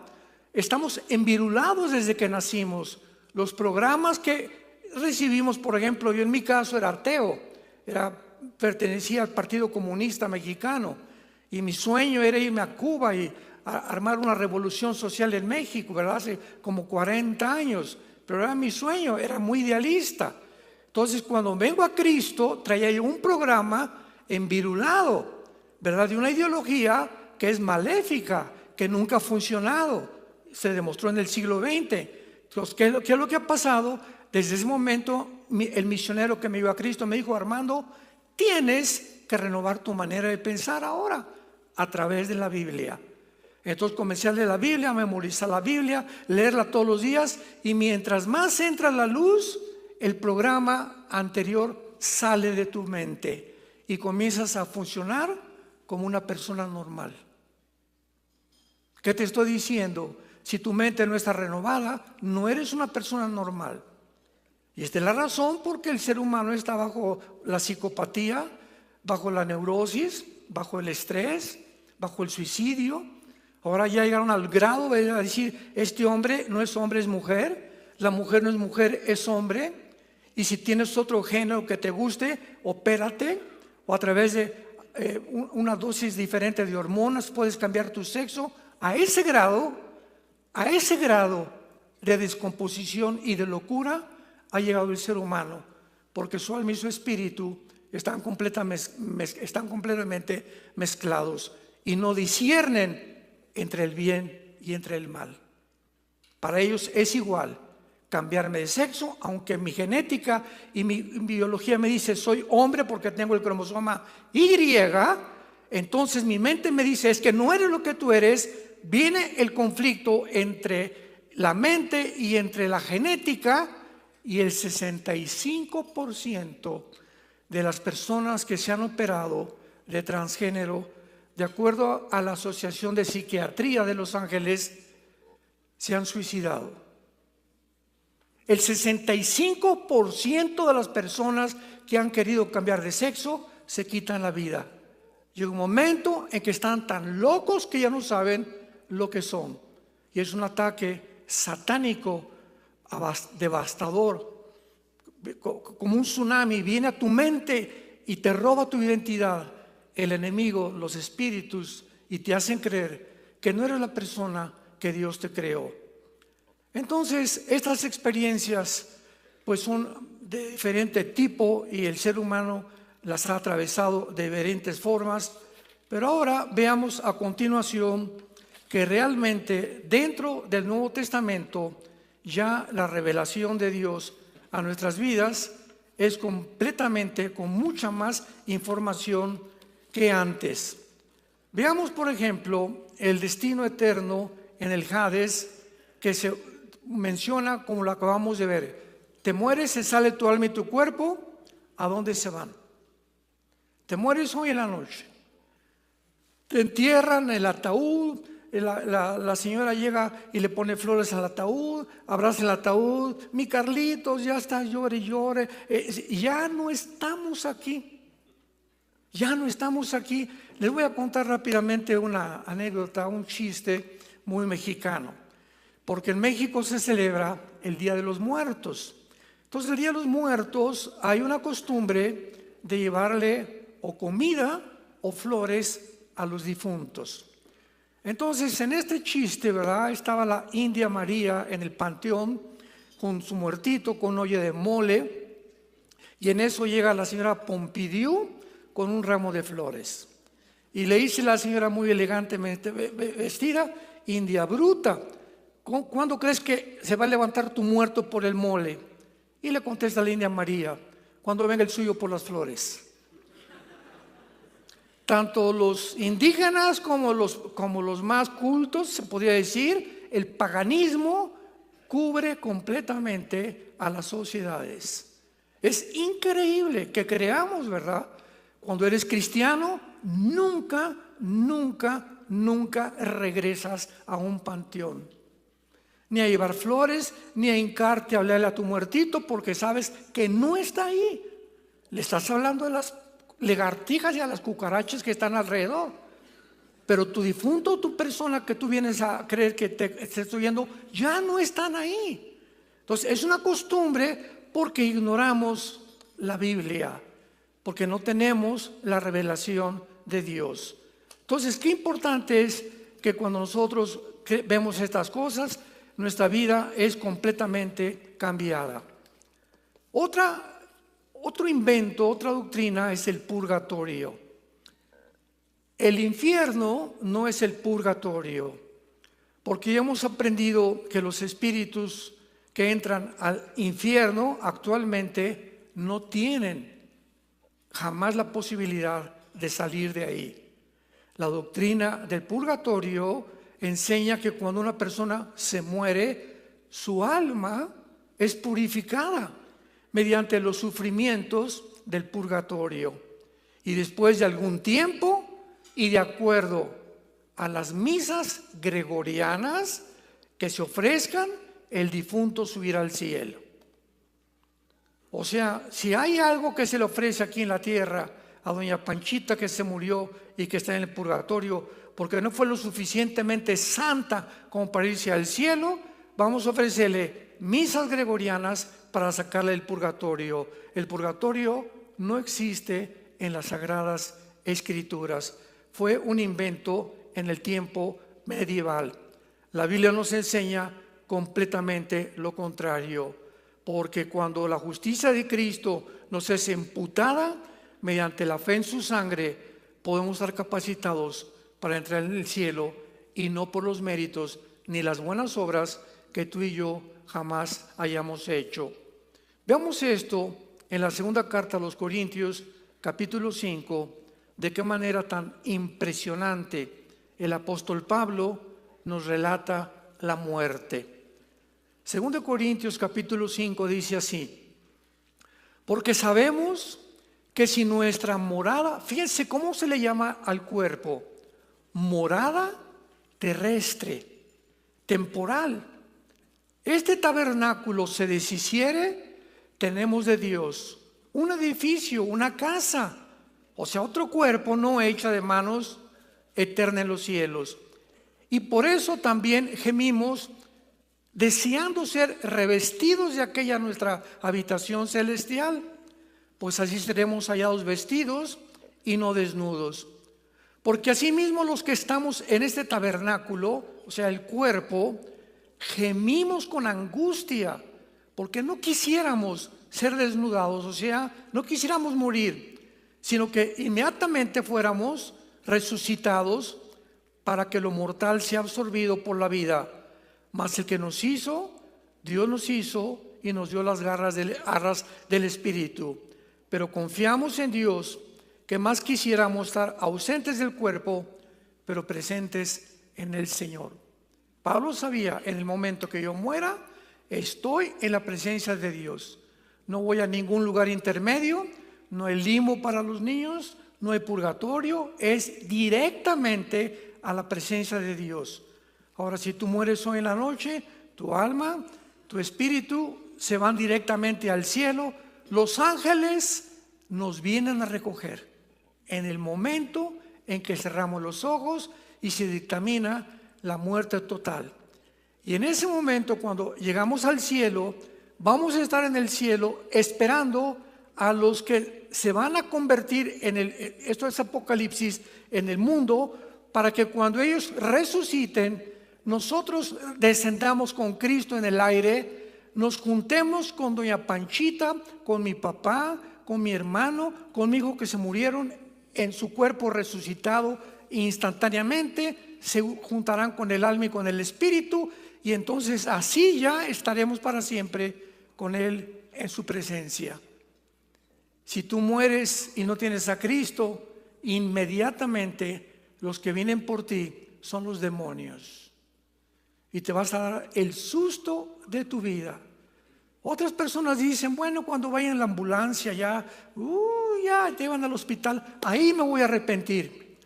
Estamos envirulados desde que nacimos. Los programas que recibimos, por ejemplo, yo en mi caso era ateo, pertenecía al Partido Comunista Mexicano, y mi sueño era irme a Cuba y armar una revolución social en México, ¿verdad? Hace como 40 años, pero era mi sueño, era muy idealista. Entonces, cuando vengo a Cristo, traía yo un programa envirulado, ¿verdad? De una ideología que es maléfica, que nunca ha funcionado, se demostró en el siglo XX. Entonces, ¿qué es lo que ha pasado? Desde ese momento, el misionero que me llevó a Cristo me dijo: Armando, tienes que renovar tu manera de pensar ahora a través de la Biblia. Entonces comencé a leer la Biblia, a memorizar la Biblia, leerla todos los días, y mientras más entra la luz, el programa anterior sale de tu mente y comienzas a funcionar como una persona normal. ¿Qué te estoy diciendo? Si tu mente no está renovada, no eres una persona normal. Y esta es la razón por qué el ser humano está bajo la psicopatía, bajo la neurosis, bajo el estrés, bajo el suicidio, Ahora ya llegaron al grado de decir, este hombre no es hombre, es mujer, la mujer no es mujer, es hombre, y si tienes otro género que te guste, opérate, o a través de una dosis diferente de hormonas puedes cambiar tu sexo. A ese grado de descomposición y de locura ha llegado el ser humano, porque su alma y su espíritu están completamente mezclados y no disciernen entre el bien y entre el mal. Para ellos es igual cambiarme de sexo, aunque mi genética y mi biología me dice soy hombre porque tengo el cromosoma Y, entonces mi mente me dice es que no eres lo que tú eres. Viene el conflicto entre la mente y entre la genética, y el 65% de las personas que se han operado de transgénero, de acuerdo a la Asociación de Psiquiatría de Los Ángeles, se han suicidado. El 65% de las personas que han querido cambiar de sexo se quitan la vida. Llega un momento en que están tan locos que ya no saben lo que son. Y es un ataque satánico, devastador. Como un tsunami viene a tu mente y te roba tu identidad. El enemigo, los espíritus, y te hacen creer que no eres la persona que Dios te creó. Entonces, estas experiencias pues son de diferente tipo y el ser humano las ha atravesado de diferentes formas. Pero ahora veamos a continuación que realmente dentro del Nuevo Testamento ya la revelación de Dios a nuestras vidas es completamente con mucha más información que antes. Veamos, por ejemplo, el destino eterno en el Hades, que se menciona como lo acabamos de ver. Te mueres, se sale tu alma y tu cuerpo, ¿a dónde se van? Te mueres hoy en la noche, te entierran en el ataúd, la señora llega y le pone flores al ataúd, abraza el ataúd, mi Carlitos ya está, llore y llore. Ya no estamos aquí. Ya no estamos aquí. Les voy a contar rápidamente una anécdota, un chiste muy mexicano. Porque en México se celebra el Día de los Muertos. Entonces, el Día de los Muertos hay una costumbre de llevarle o comida o flores a los difuntos. Entonces, en este chiste, ¿verdad? Estaba la India María en el panteón con su muertito, con olla de mole, y en eso llega la señora Pompidou con un ramo de flores. Y le dice la señora muy elegantemente vestida, India bruta, ¿cuándo crees que se va a levantar tu muerto por el mole? Y le contesta la India María, cuando venga el suyo por las flores. Tanto los indígenas como los más cultos, se podría decir, el paganismo cubre completamente a las sociedades. Es increíble que creamos, ¿verdad? Cuando eres cristiano, nunca regresas a un panteón. Ni a llevar flores, ni a hincarte a hablarle a tu muertito, porque sabes que no está ahí. Le estás hablando de las lagartijas y a las cucarachas que están alrededor. Pero tu difunto, tu persona que tú vienes a creer que te estoy viendo, ya no están ahí. Entonces es una costumbre porque ignoramos la Biblia, porque no tenemos la revelación de Dios. Entonces, qué importante es que cuando nosotros vemos estas cosas, nuestra vida es completamente cambiada. Otro invento, otra doctrina es el purgatorio. El infierno no es el purgatorio, porque ya hemos aprendido que los espíritus que entran al infierno actualmente no tienen jamás la posibilidad de salir de ahí. La doctrina del purgatorio enseña que cuando una persona se muere, su alma es purificada mediante los sufrimientos del purgatorio. Y después de algún tiempo, y de acuerdo a las misas gregorianas que se ofrezcan, el difunto subirá al cielo. O sea, si hay algo que se le ofrece aquí en la tierra a doña Panchita que se murió y que está en el purgatorio porque no fue lo suficientemente santa como para irse al cielo, vamos a ofrecerle misas gregorianas para sacarle del purgatorio. El purgatorio no existe en las Sagradas Escrituras. Fue un invento en el tiempo medieval. La Biblia nos enseña completamente lo contrario, porque cuando la justicia de Cristo nos es imputada mediante la fe en su sangre, podemos estar capacitados para entrar en el cielo, y no por los méritos ni las buenas obras que tú y yo jamás hayamos hecho. Veamos esto en la segunda carta a los Corintios, capítulo 5, de qué manera tan impresionante el apóstol Pablo nos relata la muerte. Segunda Corintios capítulo 5 dice así: porque sabemos que si nuestra morada, fíjense cómo se le llama al cuerpo, morada terrestre, temporal, este tabernáculo se deshiciere, tenemos de Dios un edificio, una casa, o sea, otro cuerpo no hecha de manos, eterna en los cielos. Y por eso también gemimos, deseando ser revestidos de aquella nuestra habitación celestial, pues así seremos hallados vestidos y no desnudos. Porque asimismo los que estamos en este tabernáculo, o sea, el cuerpo, gemimos con angustia, porque no quisiéramos ser desnudados, o sea, no quisiéramos morir, sino que inmediatamente fuéramos resucitados para que lo mortal sea absorbido por la vida. Mas el que nos hizo, Dios nos hizo y nos dio las garras del Espíritu. Pero confiamos en Dios, que más quisiéramos estar ausentes del cuerpo, pero presentes en el Señor. Pablo sabía, en el momento que yo muera, estoy en la presencia de Dios. No voy a ningún lugar intermedio, no hay limbo para los niños, no hay purgatorio, es directamente a la presencia de Dios. Ahora, si tú mueres hoy en la noche, tu alma, tu espíritu se van directamente al cielo. Los ángeles nos vienen a recoger en el momento en que cerramos los ojos y se dictamina la muerte total. Y en ese momento, cuando llegamos al cielo, vamos a estar en el cielo esperando a los que se van a convertir esto es Apocalipsis, en el mundo, para que cuando ellos resuciten, nosotros descendamos con Cristo en el aire, nos juntemos con doña Panchita, con mi papá, con mi hermano, con mi hijo, que se murieron en su cuerpo resucitado instantáneamente, se juntarán con el alma y con el espíritu, y entonces así ya estaremos para siempre con Él en su presencia. Si tú mueres y no tienes a Cristo, inmediatamente los que vienen por ti son los demonios, y te vas a dar el susto de tu vida. Otras personas dicen, bueno, cuando vayan en la ambulancia ya te llevan al hospital, ahí me voy a arrepentir.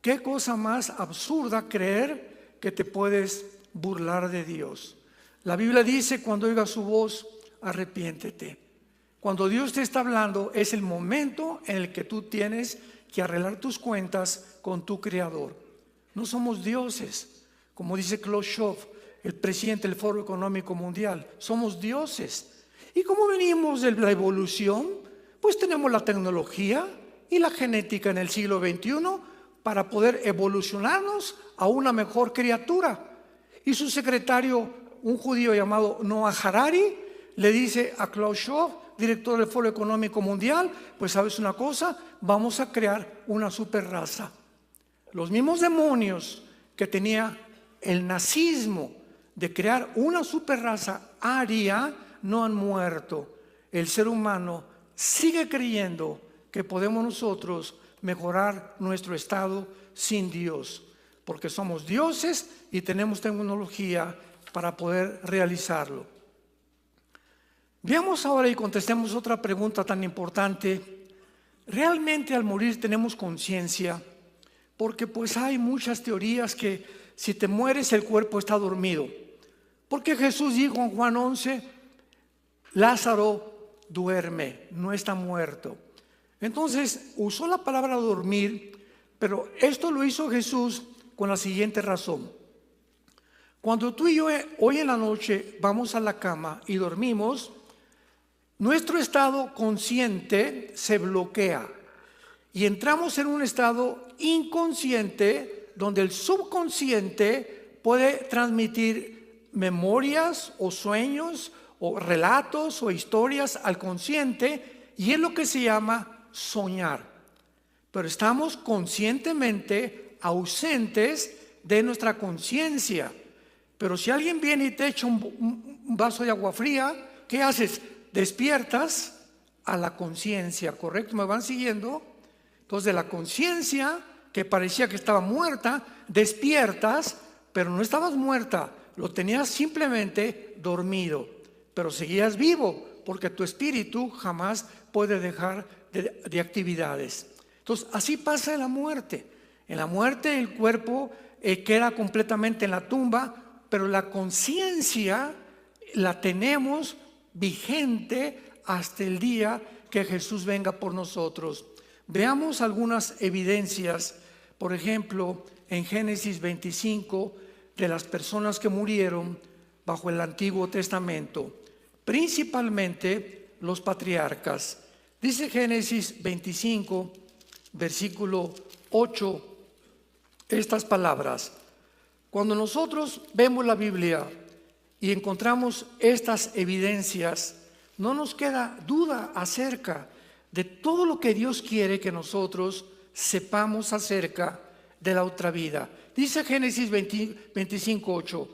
Qué cosa más absurda creer que te puedes burlar de Dios. La Biblia dice, cuando oigas su voz, arrepiéntete. Cuando Dios te está hablando, es el momento en el que tú tienes que arreglar tus cuentas con tu Creador. No somos dioses, como dice Klaus Schwab, el presidente del Foro Económico Mundial. Somos dioses. ¿Y cómo venimos de la evolución? Pues tenemos la tecnología y la genética en el siglo XXI para poder evolucionarnos a una mejor criatura. Y su secretario, un judío llamado Noah Harari, le dice a Klaus Schwab, director del Foro Económico Mundial, pues sabes una cosa, vamos a crear una superraza. Los mismos demonios que tenía el nazismo de crear una superraza aria no han muerto. El ser humano sigue creyendo que podemos nosotros mejorar nuestro estado sin Dios, porque somos dioses y tenemos tecnología para poder realizarlo. Veamos ahora y contestemos otra pregunta tan importante. ¿Realmente al morir tenemos conciencia? Porque pues hay muchas teorías que si te mueres el cuerpo está dormido. Porque Jesús dijo en Juan 11, Lázaro duerme, no está muerto. Entonces usó la palabra dormir, pero esto lo hizo Jesús con la siguiente razón. Cuando tú y yo hoy en la noche vamos a la cama y dormimos, nuestro estado consciente se bloquea y entramos en un estado inconsciente donde el subconsciente puede transmitir memorias o sueños o relatos o historias al consciente, y es lo que se llama soñar. Pero estamos conscientemente ausentes de nuestra conciencia. Pero si alguien viene y te echa un vaso de agua fría, ¿qué haces? Despiertas a la conciencia, ¿correcto? ¿Me van siguiendo? Entonces, de la conciencia, que parecía que estaba muerta, despiertas, pero no estabas muerta, lo tenías simplemente dormido, pero seguías vivo, porque tu espíritu jamás puede dejar de actividades. Entonces, así pasa en la muerte. En la muerte el cuerpo queda completamente en la tumba, pero la conciencia la tenemos vigente hasta el día que Jesús venga por nosotros. Veamos algunas evidencias, por ejemplo, en Génesis 25, de las personas que murieron bajo el Antiguo Testamento, principalmente los patriarcas. Dice Génesis 25, versículo 8, estas palabras. Cuando nosotros vemos la Biblia y encontramos estas evidencias, no nos queda duda acerca de todo lo que Dios quiere que nosotros sepamos acerca de la otra vida. Dice Génesis 25, 8,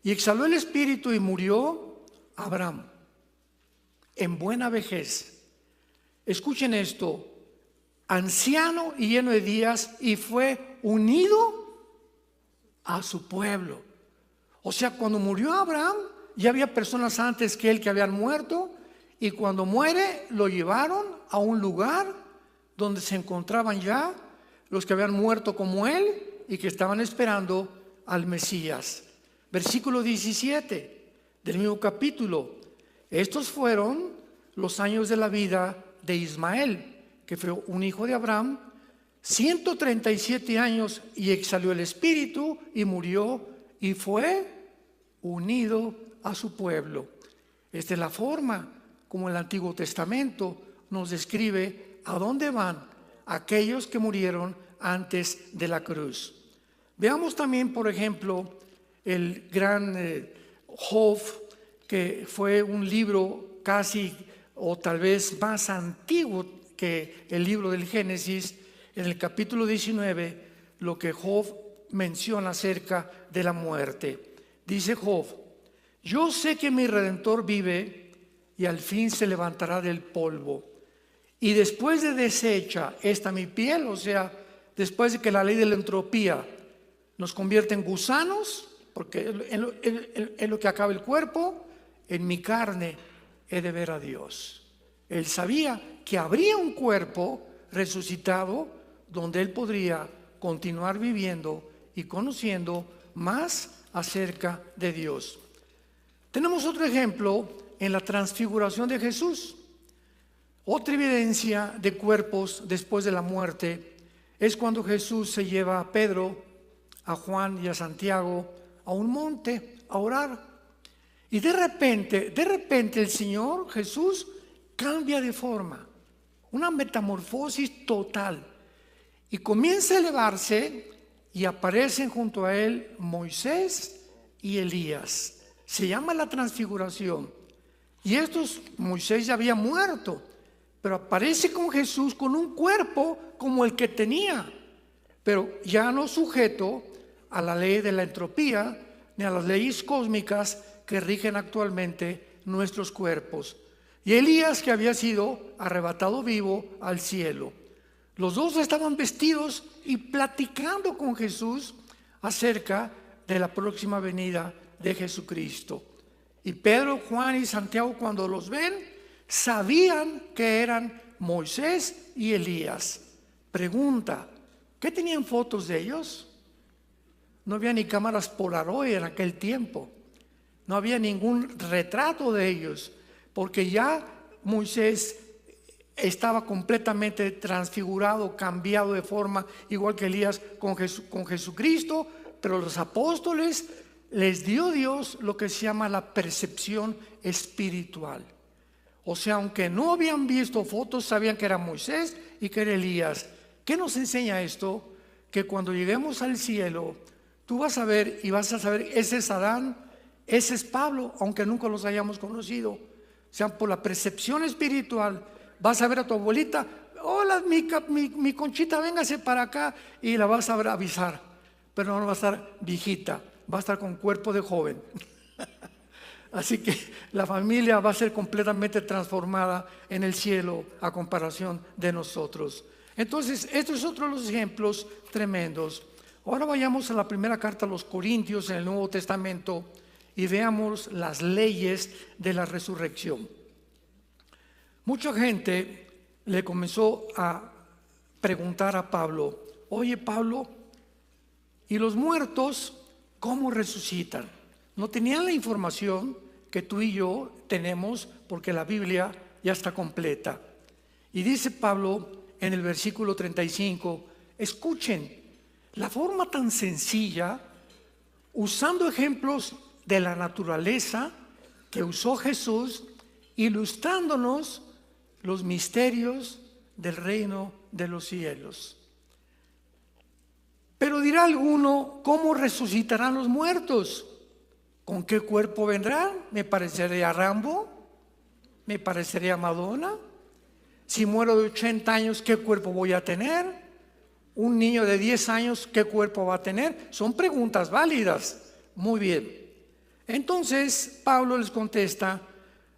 y exhaló el espíritu y murió Abraham en buena vejez. Escuchen esto, anciano y lleno de días, y fue unido a su pueblo. O sea, cuando murió Abraham, ya había personas antes que él que habían muerto, y cuando muere lo llevaron a un lugar donde se encontraban ya los que habían muerto como él y que estaban esperando al Mesías. Versículo 17 del mismo capítulo. Estos fueron los años de la vida de Ismael, que fue un hijo de Abraham, 137 años, y exhaló el espíritu y murió y fue unido a su pueblo. Esta es la forma como el Antiguo Testamento nos describe a dónde van aquellos que murieron antes de la cruz. Veamos también, por ejemplo, el gran Job, que fue un libro casi o tal vez más antiguo que el libro del Génesis. En el capítulo 19, lo que Job menciona acerca de la muerte. Dice Job, yo sé que mi Redentor vive y al fin se levantará del polvo. Y después de deshecha esta mi piel, o sea, después de que la ley de la entropía nos convierte en gusanos, porque es lo que acaba el cuerpo, en mi carne he de ver a Dios. Él sabía que habría un cuerpo resucitado donde él podría continuar viviendo y conociendo más acerca de Dios. Tenemos otro ejemplo en la transfiguración de Jesús. Otra evidencia de cuerpos después de la muerte es cuando Jesús se lleva a Pedro, a Juan y a Santiago a un monte a orar. Y de repente el Señor Jesús cambia de forma, una metamorfosis total. Y comienza a elevarse y aparecen junto a él Moisés y Elías. Se llama la transfiguración. Y Moisés ya había muerto, pero aparece con Jesús con un cuerpo como el que tenía, pero ya no sujeto a la ley de la entropía ni a las leyes cósmicas que rigen actualmente nuestros cuerpos. Y Elías, que había sido arrebatado vivo al cielo. Los dos estaban vestidos y platicando con Jesús acerca de la próxima venida de Jesucristo. Y Pedro, Juan y Santiago, cuando los ven, sabían que eran Moisés y Elías. Pregunta, ¿qué tenían fotos de ellos? No había ni cámaras Polaroid en aquel tiempo. No había ningún retrato de ellos, porque ya Moisés estaba completamente transfigurado, cambiado de forma, igual que Elías con Jesucristo, pero los apóstoles les dio Dios lo que se llama la percepción espiritual. O sea, aunque no habían visto fotos, sabían que era Moisés y que era Elías. ¿Qué nos enseña esto? Que cuando lleguemos al cielo, tú vas a ver y vas a saber, ese es Adán, ese es Pablo, aunque nunca los hayamos conocido. O sea, por la percepción espiritual, vas a ver a tu abuelita, hola, mi Conchita, véngase para acá, y la vas a ver avisar, pero no va a estar viejita, va a estar con cuerpo de joven. Así que la familia va a ser completamente transformada en el cielo a comparación de nosotros. Entonces, esto es otro de los ejemplos tremendos. Ahora vayamos a la primera carta a los Corintios en el Nuevo Testamento y veamos las leyes de la resurrección. Mucha gente le comenzó a preguntar a Pablo, oye Pablo, ¿y los muertos cómo resucitan? No tenían la información que tú y yo tenemos porque la Biblia ya está completa. Y dice Pablo en el versículo 35, escuchen, la forma tan sencilla, usando ejemplos de la naturaleza que usó Jesús, ilustrándonos los misterios del reino de los cielos. Pero dirá alguno, ¿cómo resucitarán los muertos? ¿Con qué cuerpo vendrán? ¿Me parecería Rambo? ¿Me parecería Madonna? Si muero de 80 años, ¿qué cuerpo voy a tener? Un niño de 10 años, ¿qué cuerpo va a tener? Son preguntas válidas. Muy bien. Entonces, Pablo les contesta,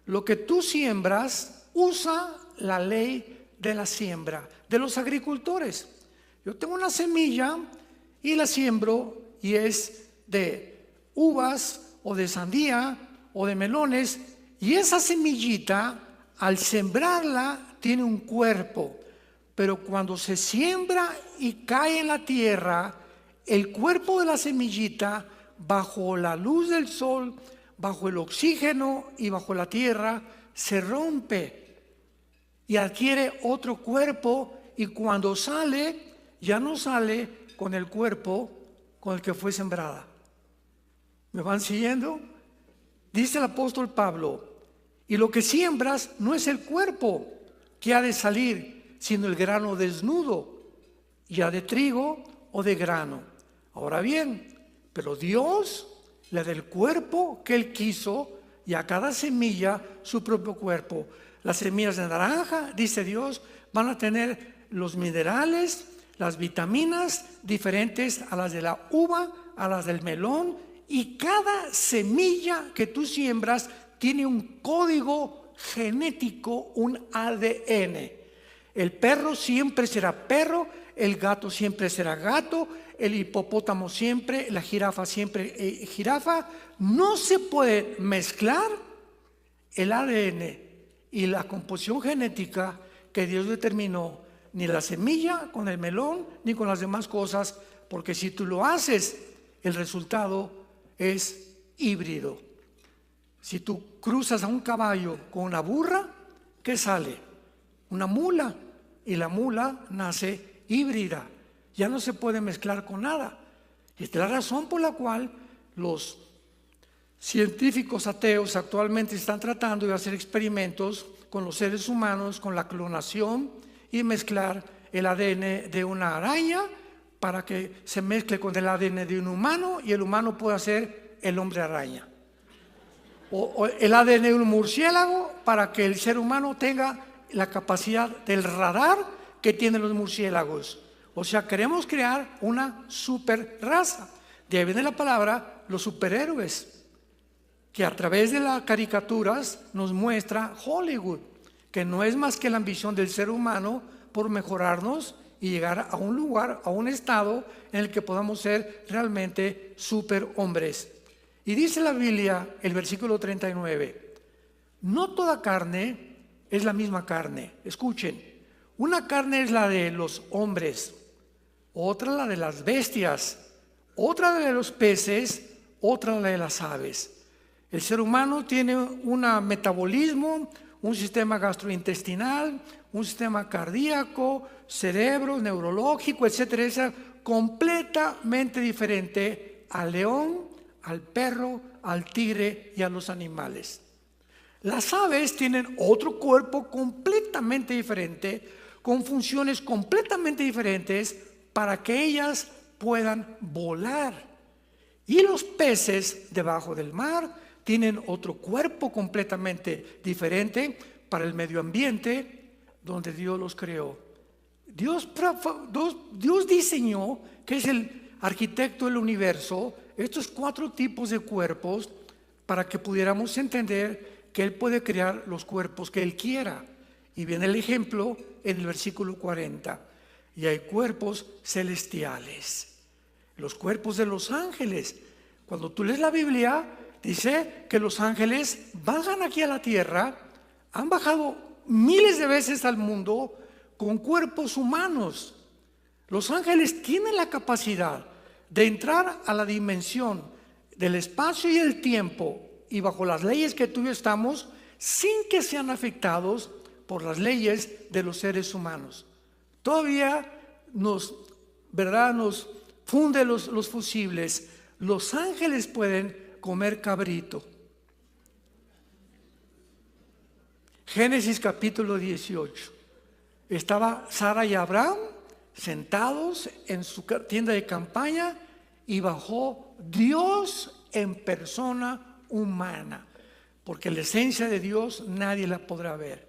lo que tú siembras, usa la ley de la siembra, de los agricultores. Yo tengo una semilla y la siembro y es de uvas o de sandía o de melones, y esa semillita, al sembrarla, tiene un cuerpo, pero cuando se siembra y cae en la tierra, el cuerpo de la semillita, bajo la luz del sol, bajo el oxígeno y bajo la tierra, se rompe y adquiere otro cuerpo, y cuando sale, ya no sale con el cuerpo con el que fue sembrada. ¿Me van siguiendo? Dice el apóstol Pablo, y lo que siembras no es el cuerpo que ha de salir, sino el grano desnudo, ya de trigo o de grano. Ahora bien, pero Dios le da el cuerpo que Él quiso, y a cada semilla su propio cuerpo. Las semillas de naranja, dice Dios, van a tener los minerales, las vitaminas diferentes a las de la uva, a las del melón, y cada semilla que tú siembras tiene un código genético, un ADN. El perro siempre será perro, el gato siempre será gato, el hipopótamo siempre, la jirafa siempre jirafa. No se puede mezclar el ADN y la composición genética que Dios determinó, ni la semilla con el melón, ni con las demás cosas, porque si tú lo haces, el resultado es híbrido. Si tú cruzas a un caballo con una burra, ¿qué sale? Una mula, y la mula nace híbrida, ya no se puede mezclar con nada. Y esta es la razón por la cual los científicos ateos actualmente están tratando de hacer experimentos con los seres humanos, con la clonación, y mezclar el ADN de una araña para que se mezcle con el ADN de un humano, y el humano pueda ser el hombre araña. O el ADN de un murciélago para que el ser humano tenga la capacidad del radar que tienen los murciélagos. O sea, queremos crear una super raza. De ahí viene la palabra los superhéroes, que a través de las caricaturas nos muestra Hollywood, que no es más que la ambición del ser humano por mejorarnos y llegar a un lugar, a un estado en el que podamos ser realmente superhombres. Y dice la Biblia, el versículo 39, no toda carne es la misma carne. Escuchen, una carne es la de los hombres, otra la de las bestias, otra la de los peces, otra la de las aves. El ser humano tiene un metabolismo, un sistema gastrointestinal, un sistema cardíaco, cerebro, neurológico, etcétera, etcétera, completamente diferente al león, al perro, al tigre y a los animales. Las aves tienen otro cuerpo completamente diferente, con funciones completamente diferentes para que ellas puedan volar. Y los peces debajo del mar tienen otro cuerpo completamente diferente para el medio ambiente donde Dios los creó. Dios diseñó, que es el arquitecto del universo, estos 4 tipos de cuerpos para que pudiéramos entender que Él puede crear los cuerpos que Él quiera. Y viene el ejemplo en el versículo 40. Y hay cuerpos celestiales, los cuerpos de los ángeles. Cuando tú lees la Biblia, dice que los ángeles bajan aquí a la tierra, han bajado miles de veces al mundo con cuerpos humanos. Los ángeles tienen la capacidad de entrar a la dimensión del espacio y el tiempo y bajo las leyes que tú y yo estamos, sin que sean afectados por las leyes de los seres humanos. Todavía nos funde los fusibles. Los ángeles pueden comer cabrito. Génesis capítulo 18. Estaba Sara y Abraham sentados en su tienda de campaña y bajó Dios en persona humana, porque la esencia de Dios nadie la podrá ver.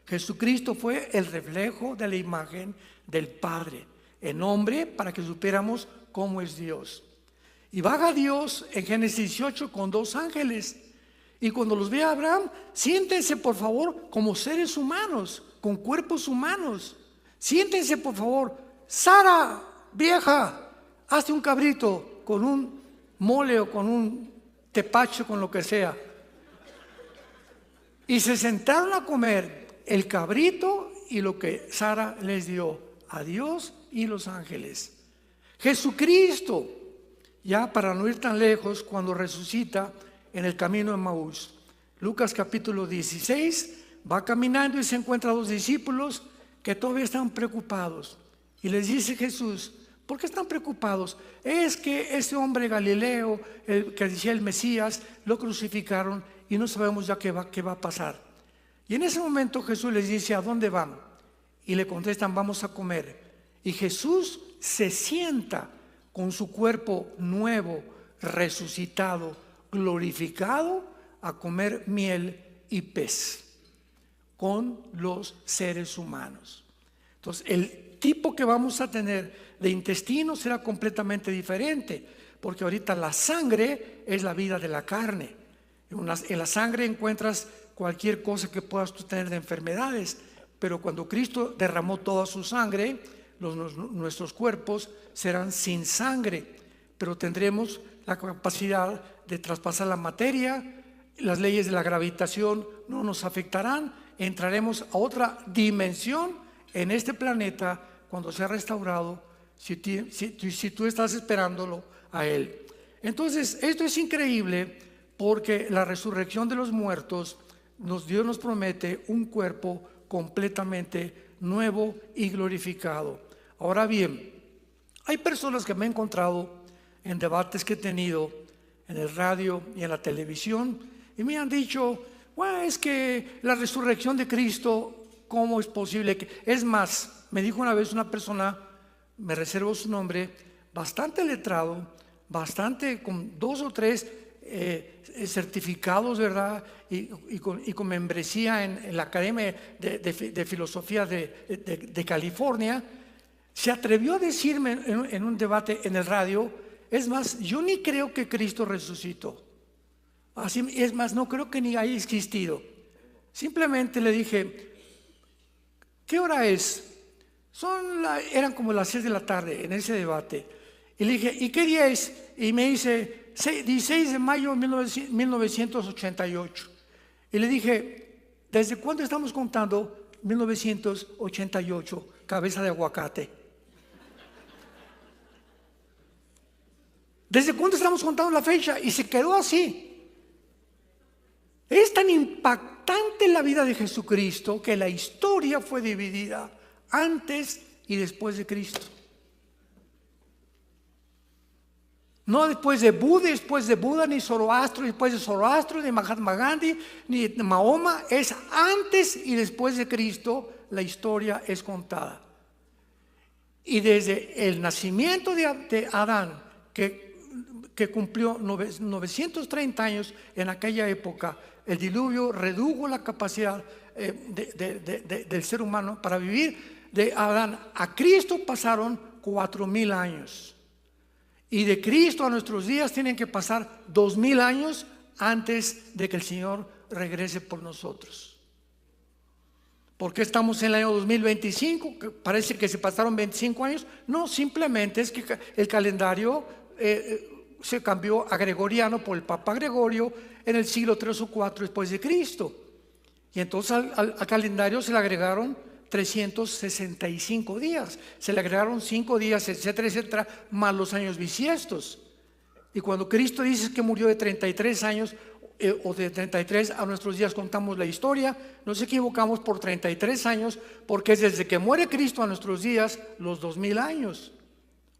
Jesucristo fue el reflejo de la imagen del Padre en hombre para que supiéramos cómo es Dios. Y baja Dios en Génesis 18 con 2 ángeles. Y cuando los ve a Abraham, siéntense por favor como seres humanos, con cuerpos humanos. Siéntense por favor. Sara, vieja, hazte un cabrito con un mole o con un tepache, con lo que sea. Y se sentaron a comer el cabrito y lo que Sara les dio a Dios y los ángeles. Jesucristo, ya para no ir tan lejos, cuando resucita en el camino de Maús, Lucas capítulo 16, va caminando y se encuentra a 2 discípulos que todavía están preocupados. Y les dice Jesús: ¿por qué están preocupados? Es que ese hombre Galileo, el que decía el Mesías, lo crucificaron y no sabemos ya qué va a pasar. Y en ese momento Jesús les dice: ¿a dónde van? Y le contestan: vamos a comer. Y Jesús se sienta con su cuerpo nuevo, resucitado, glorificado, a comer miel y pez con los seres humanos. Entonces, el tipo que vamos a tener de intestino será completamente diferente, porque ahorita la sangre es la vida de la carne. En la sangre encuentras cualquier cosa que puedas tú tener de enfermedades, pero cuando Cristo derramó toda su sangre, nuestros cuerpos serán sin sangre, pero tendremos la capacidad de traspasar la materia. Las leyes de la gravitación no nos afectarán. Entraremos a otra dimensión en este planeta cuando sea restaurado, si tú estás esperándolo a Él. Entonces, esto es increíble, porque la resurrección de los muertos, Dios nos promete un cuerpo completamente nuevo y glorificado. Ahora bien, hay personas que me he encontrado en debates que he tenido en el radio y en la televisión, y me han dicho: bueno, es que la resurrección de Cristo, ¿cómo es posible que? Es más, me dijo una vez una persona, me reservo su nombre, bastante letrado, bastante con 2 o 3 certificados, ¿verdad? Y con membresía en la Academia de Filosofía de California, se atrevió a decirme en un debate en el radio: es más, yo ni creo que Cristo resucitó. Así, es más, no creo que ni haya existido. Simplemente le dije: ¿qué hora es? Eran como las 6 de la tarde en ese debate. Y le dije: ¿y qué día es? Y me dice: 16 de mayo de 1988. Y le dije: ¿desde cuándo estamos contando 1988, cabeza de aguacate? ¿Desde cuándo estamos contando la fecha? Y se quedó así. Es tan impactante impactante la vida de Jesucristo que la historia fue dividida antes y después de Cristo. No después de Buda, ni Zoroastro, después de Zoroastro, ni Mahatma Gandhi, ni Mahoma. Es antes y después de Cristo, la historia es contada. Y desde el nacimiento de Adán, que cumplió 930 años en aquella época, el diluvio redujo la capacidad del ser humano para vivir. De Adán a Cristo pasaron 4000 años. Y de Cristo a nuestros días tienen que pasar 2000 años antes de que el Señor regrese por nosotros. ¿Por qué estamos en el año 2025? Parece que se pasaron 25 años. No, simplemente es que el calendario se cambió a gregoriano por el Papa Gregorio en el siglo 3 o 4 después de Cristo. Y entonces al calendario se le agregaron 365 días, se le agregaron 5 días, etcétera, etcétera, más los años bisiestos. Y cuando Cristo dice que murió de 33 años o de 33 a nuestros días contamos la historia, nos equivocamos por 33 años, porque es desde que muere Cristo a nuestros días los 2000 años.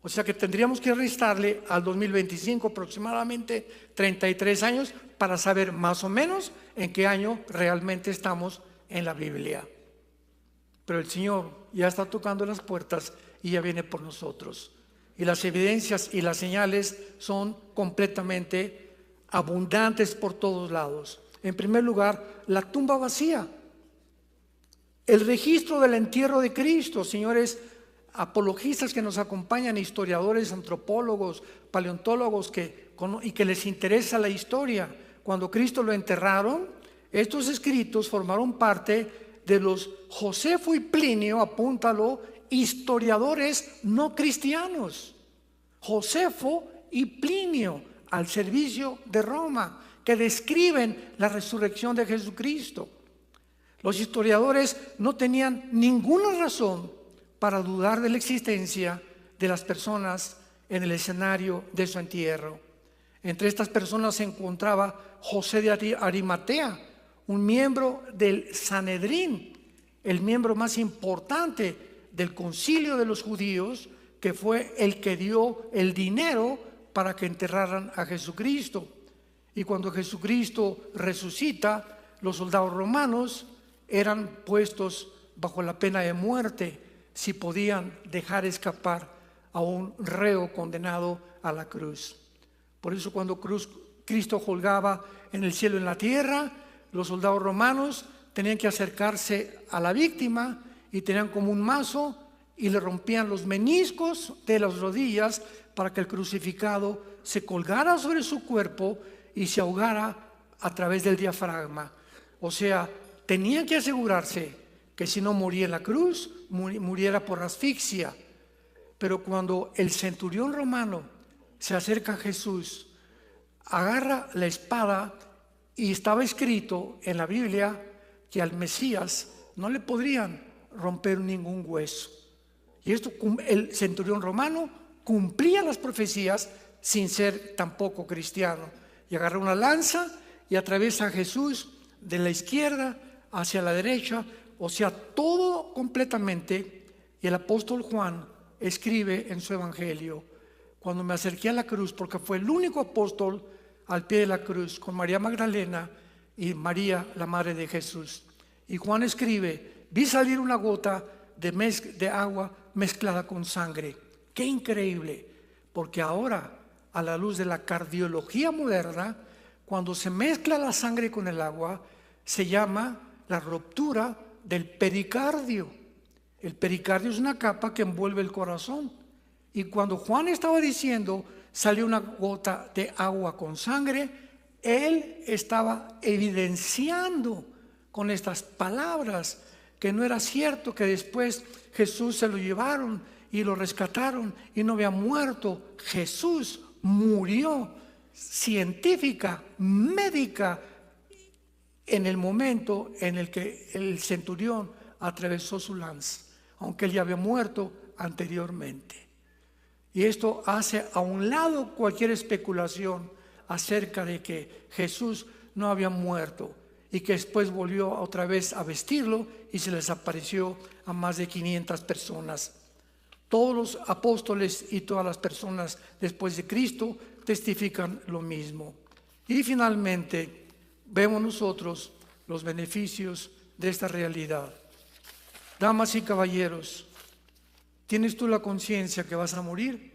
O sea que tendríamos que restarle al 2025 aproximadamente 33 años para saber más o menos en qué año realmente estamos en la Biblia. Pero el Señor ya está tocando las puertas y ya viene por nosotros. Y las evidencias y las señales son completamente abundantes por todos lados. En primer lugar, la tumba vacía. El registro del entierro de Cristo, señores apologistas que nos acompañan, historiadores, antropólogos, paleontólogos y que les interesa la historia. Cuando Cristo lo enterraron, estos escritos formaron parte de los Josefo y Plinio, apúntalo, historiadores no cristianos. Josefo y Plinio, al servicio de Roma, que describen la resurrección de Jesucristo. Los historiadores no tenían ninguna razón para dudar de la existencia de las personas en el escenario de su entierro. Entre estas personas se encontraba José de Arimatea, un miembro del Sanedrín, el miembro más importante del concilio de los judíos, que fue el que dio el dinero para que enterraran a Jesucristo. Y cuando Jesucristo resucita, los soldados romanos eran puestos bajo la pena de muerte si podían dejar escapar a un reo condenado a la cruz. Por eso cuando Cristo colgaba en el cielo y en la tierra, los soldados romanos tenían que acercarse a la víctima y tenían como un mazo y le rompían los meniscos de las rodillas para que el crucificado se colgara sobre su cuerpo y se ahogara a través del diafragma. O sea, tenían que asegurarse que si no moría en la cruz, muriera por asfixia. Pero cuando el centurión romano se acerca a Jesús, agarra la espada, y estaba escrito en la Biblia que al Mesías no le podrían romper ningún hueso. Y esto, el centurión romano cumplía las profecías sin ser tampoco cristiano. Y agarra una lanza y atraviesa a Jesús de la izquierda hacia la derecha, o sea, todo completamente. Y el apóstol Juan escribe en su evangelio: cuando me acerqué a la cruz, porque fue el único apóstol al pie de la cruz, con María Magdalena y María, la madre de Jesús. Y Juan escribe: vi salir una gota de agua mezclada con sangre. ¡Qué increíble! Porque ahora, a la luz de la cardiología moderna, cuando se mezcla la sangre con el agua, se llama la ruptura del pericardio. El pericardio es una capa que envuelve el corazón. Y cuando Juan estaba diciendo salió una gota de agua con sangre, él estaba evidenciando con estas palabras que no era cierto que después Jesús se lo llevaron y lo rescataron y no había muerto. Jesús murió científica, médica, en el momento en el que el centurión atravesó su lanza, aunque él ya había muerto anteriormente. Y esto hace a un lado cualquier especulación acerca de que Jesús no había muerto. y que después volvió otra vez a vestirlo y se les apareció a más de 500 personas. Todos los apóstoles y todas las personas después de Cristo testifican lo mismo. Y finalmente vemos nosotros los beneficios de esta realidad. Damas y caballeros, ¿tienes tú la conciencia que vas a morir?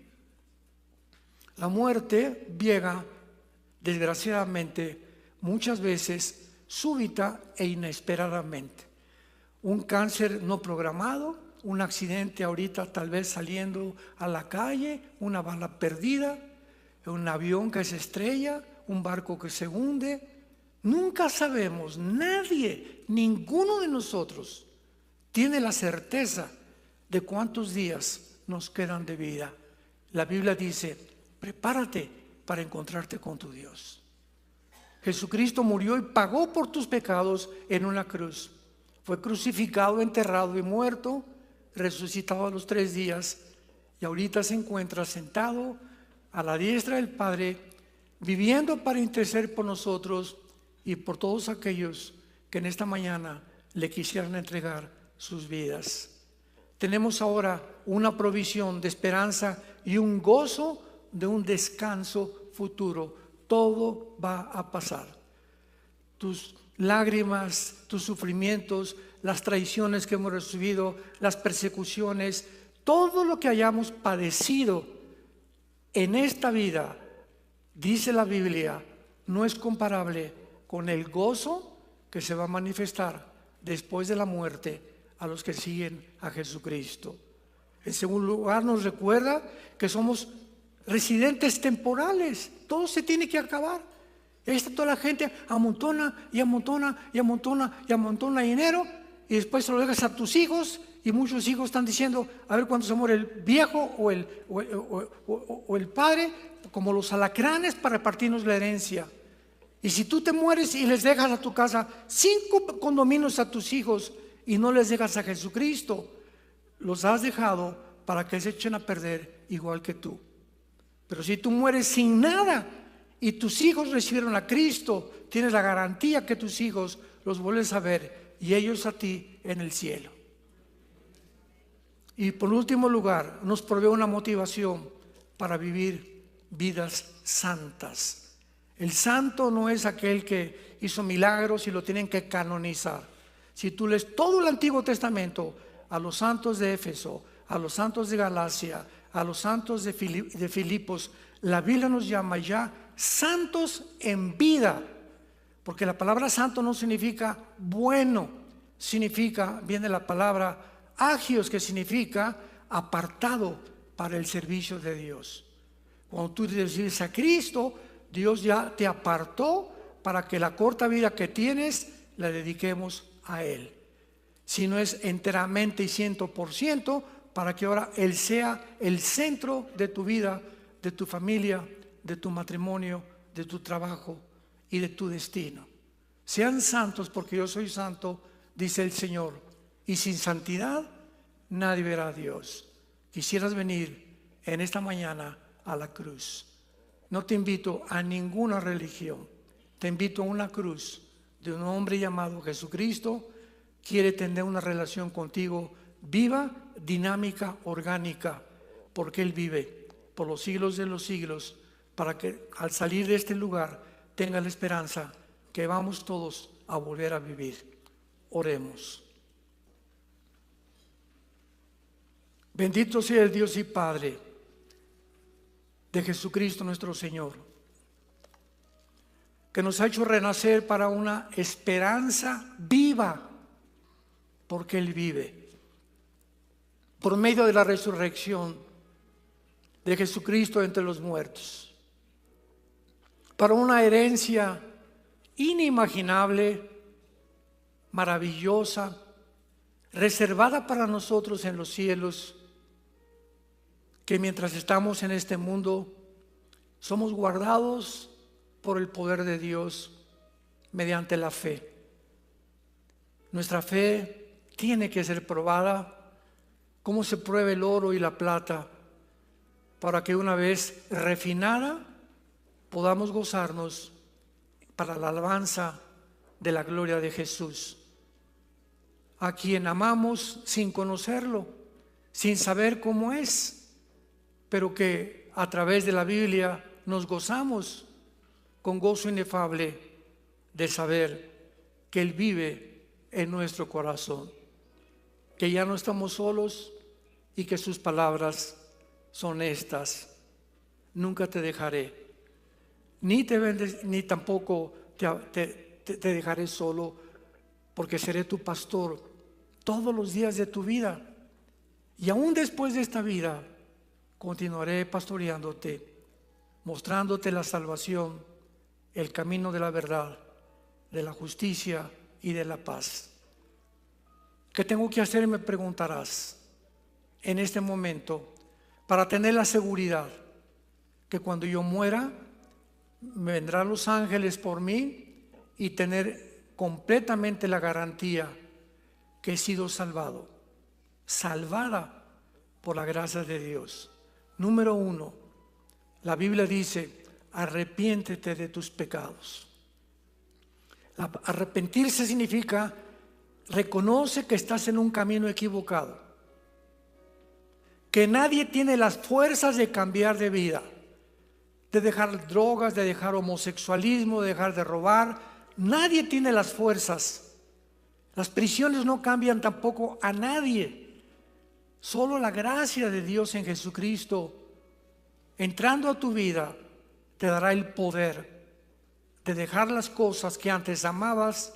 La muerte llega, desgraciadamente, muchas veces súbita e inesperadamente. Un cáncer no programado, un accidente ahorita tal vez saliendo a la calle, una bala perdida, un avión que se estrella, un barco que se hunde. Nunca sabemos, nadie, ninguno de nosotros tiene la certeza de cuántos días nos quedan de vida. La Biblia dice, prepárate para encontrarte con tu Dios. Jesucristo murió y pagó por tus pecados en una cruz. Fue crucificado, enterrado y muerto, resucitado a los 3 días, y ahorita se encuentra sentado a la diestra del Padre, viviendo para interceder por nosotros y por todos aquellos que en esta mañana le quisieran entregar sus vidas. Tenemos ahora una provisión de esperanza y un gozo de un descanso futuro. Todo va a pasar. Tus lágrimas, tus sufrimientos, las traiciones que hemos recibido, las persecuciones, todo lo que hayamos padecido en esta vida, dice la Biblia, no es comparable con el gozo que se va a manifestar después de la muerte a los que siguen a Jesucristo. En segundo lugar, nos recuerda que somos residentes temporales. Todo se tiene que acabar. Ahí está toda la gente, amontona y amontona y amontona y amontona dinero, y después se lo dejas a tus hijos, y muchos hijos están diciendo, a ver cuándo se muere el viejo o el padre, como los alacranes, para repartirnos la herencia. Y si tú te mueres y les dejas a tu casa 5 condominios a tus hijos y no les dejas a Jesucristo, los has dejado para que se echen a perder igual que tú. Pero si tú mueres sin nada y tus hijos recibieron a Cristo, tienes la garantía que tus hijos los vuelves a ver y ellos a ti en el cielo. Y por último lugar, nos provee una motivación para vivir vidas santas. El santo no es aquel que hizo milagros y lo tienen que canonizar. Si tú lees todo el Antiguo Testamento, a los santos de Éfeso, a los santos de Galacia, a los santos de Filipos, la Biblia nos llama ya santos en vida, porque la palabra santo no significa bueno, viene la palabra agios, que significa apartado para el servicio de Dios. Cuando tú recibes a Cristo, Dios ya te apartó para que la corta vida que tienes la dediquemos a Él. Si no es enteramente y 100%, para que ahora Él sea el centro de tu vida, de tu familia, de tu matrimonio, de tu trabajo y de tu destino. Sean santos porque yo soy santo, dice el Señor, y sin santidad nadie verá a Dios. Quisieras venir en esta mañana a la cruz. No te invito a ninguna religión, te invito a una cruz de un hombre llamado Jesucristo. Quiere tener una relación contigo viva, dinámica, orgánica, porque Él vive por los siglos de los siglos, para que al salir de este lugar tenga la esperanza que vamos todos a volver a vivir. Oremos. Bendito sea el Dios y Padre de Jesucristo nuestro Señor, que nos ha hecho renacer para una esperanza viva, porque Él vive. Por medio de la resurrección de Jesucristo entre los muertos, para una herencia inimaginable, maravillosa, reservada para nosotros en los cielos, que mientras estamos en este mundo somos guardados por el poder de Dios mediante la fe. Nuestra fe tiene que ser probada como se prueba el oro y la plata, para que una vez refinada podamos gozarnos para la alabanza de la gloria de Jesús, a quien amamos sin conocerlo, sin saber cómo es, pero que a través de la Biblia nos gozamos con gozo inefable de saber que Él vive en nuestro corazón, que ya no estamos solos y que sus palabras son estas: nunca te dejaré, ni tampoco te dejaré solo, porque seré tu pastor todos los días de tu vida, y aún después de esta vida continuaré pastoreándote, mostrándote la salvación, el camino de la verdad, de la justicia y de la paz. ¿Qué tengo que hacer? Me preguntarás en este momento para tener la seguridad que cuando yo muera vendrán los ángeles por mí y tener completamente la garantía que he sido salvado, salvada por la gracia de Dios. Número 1, la Biblia dice: arrepiéntete de tus pecados. Arrepentirse significa reconoce que estás en un camino equivocado, que nadie tiene las fuerzas de cambiar de vida, de dejar drogas, de dejar homosexualismo, de dejar de robar. Nadie tiene las fuerzas. Las prisiones no cambian tampoco a nadie. Solo la gracia de Dios en Jesucristo, entrando a tu vida, te dará el poder de dejar las cosas que antes amabas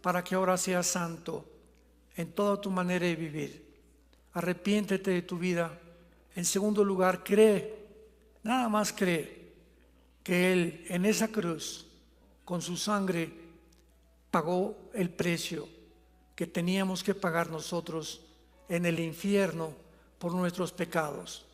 para que ahora seas santo en toda tu manera de vivir. Arrepiéntete de tu vida. En segundo lugar, cree, nada más cree, que Él en esa cruz, con su sangre, pagó el precio que teníamos que pagar nosotros en el infierno por nuestros pecados.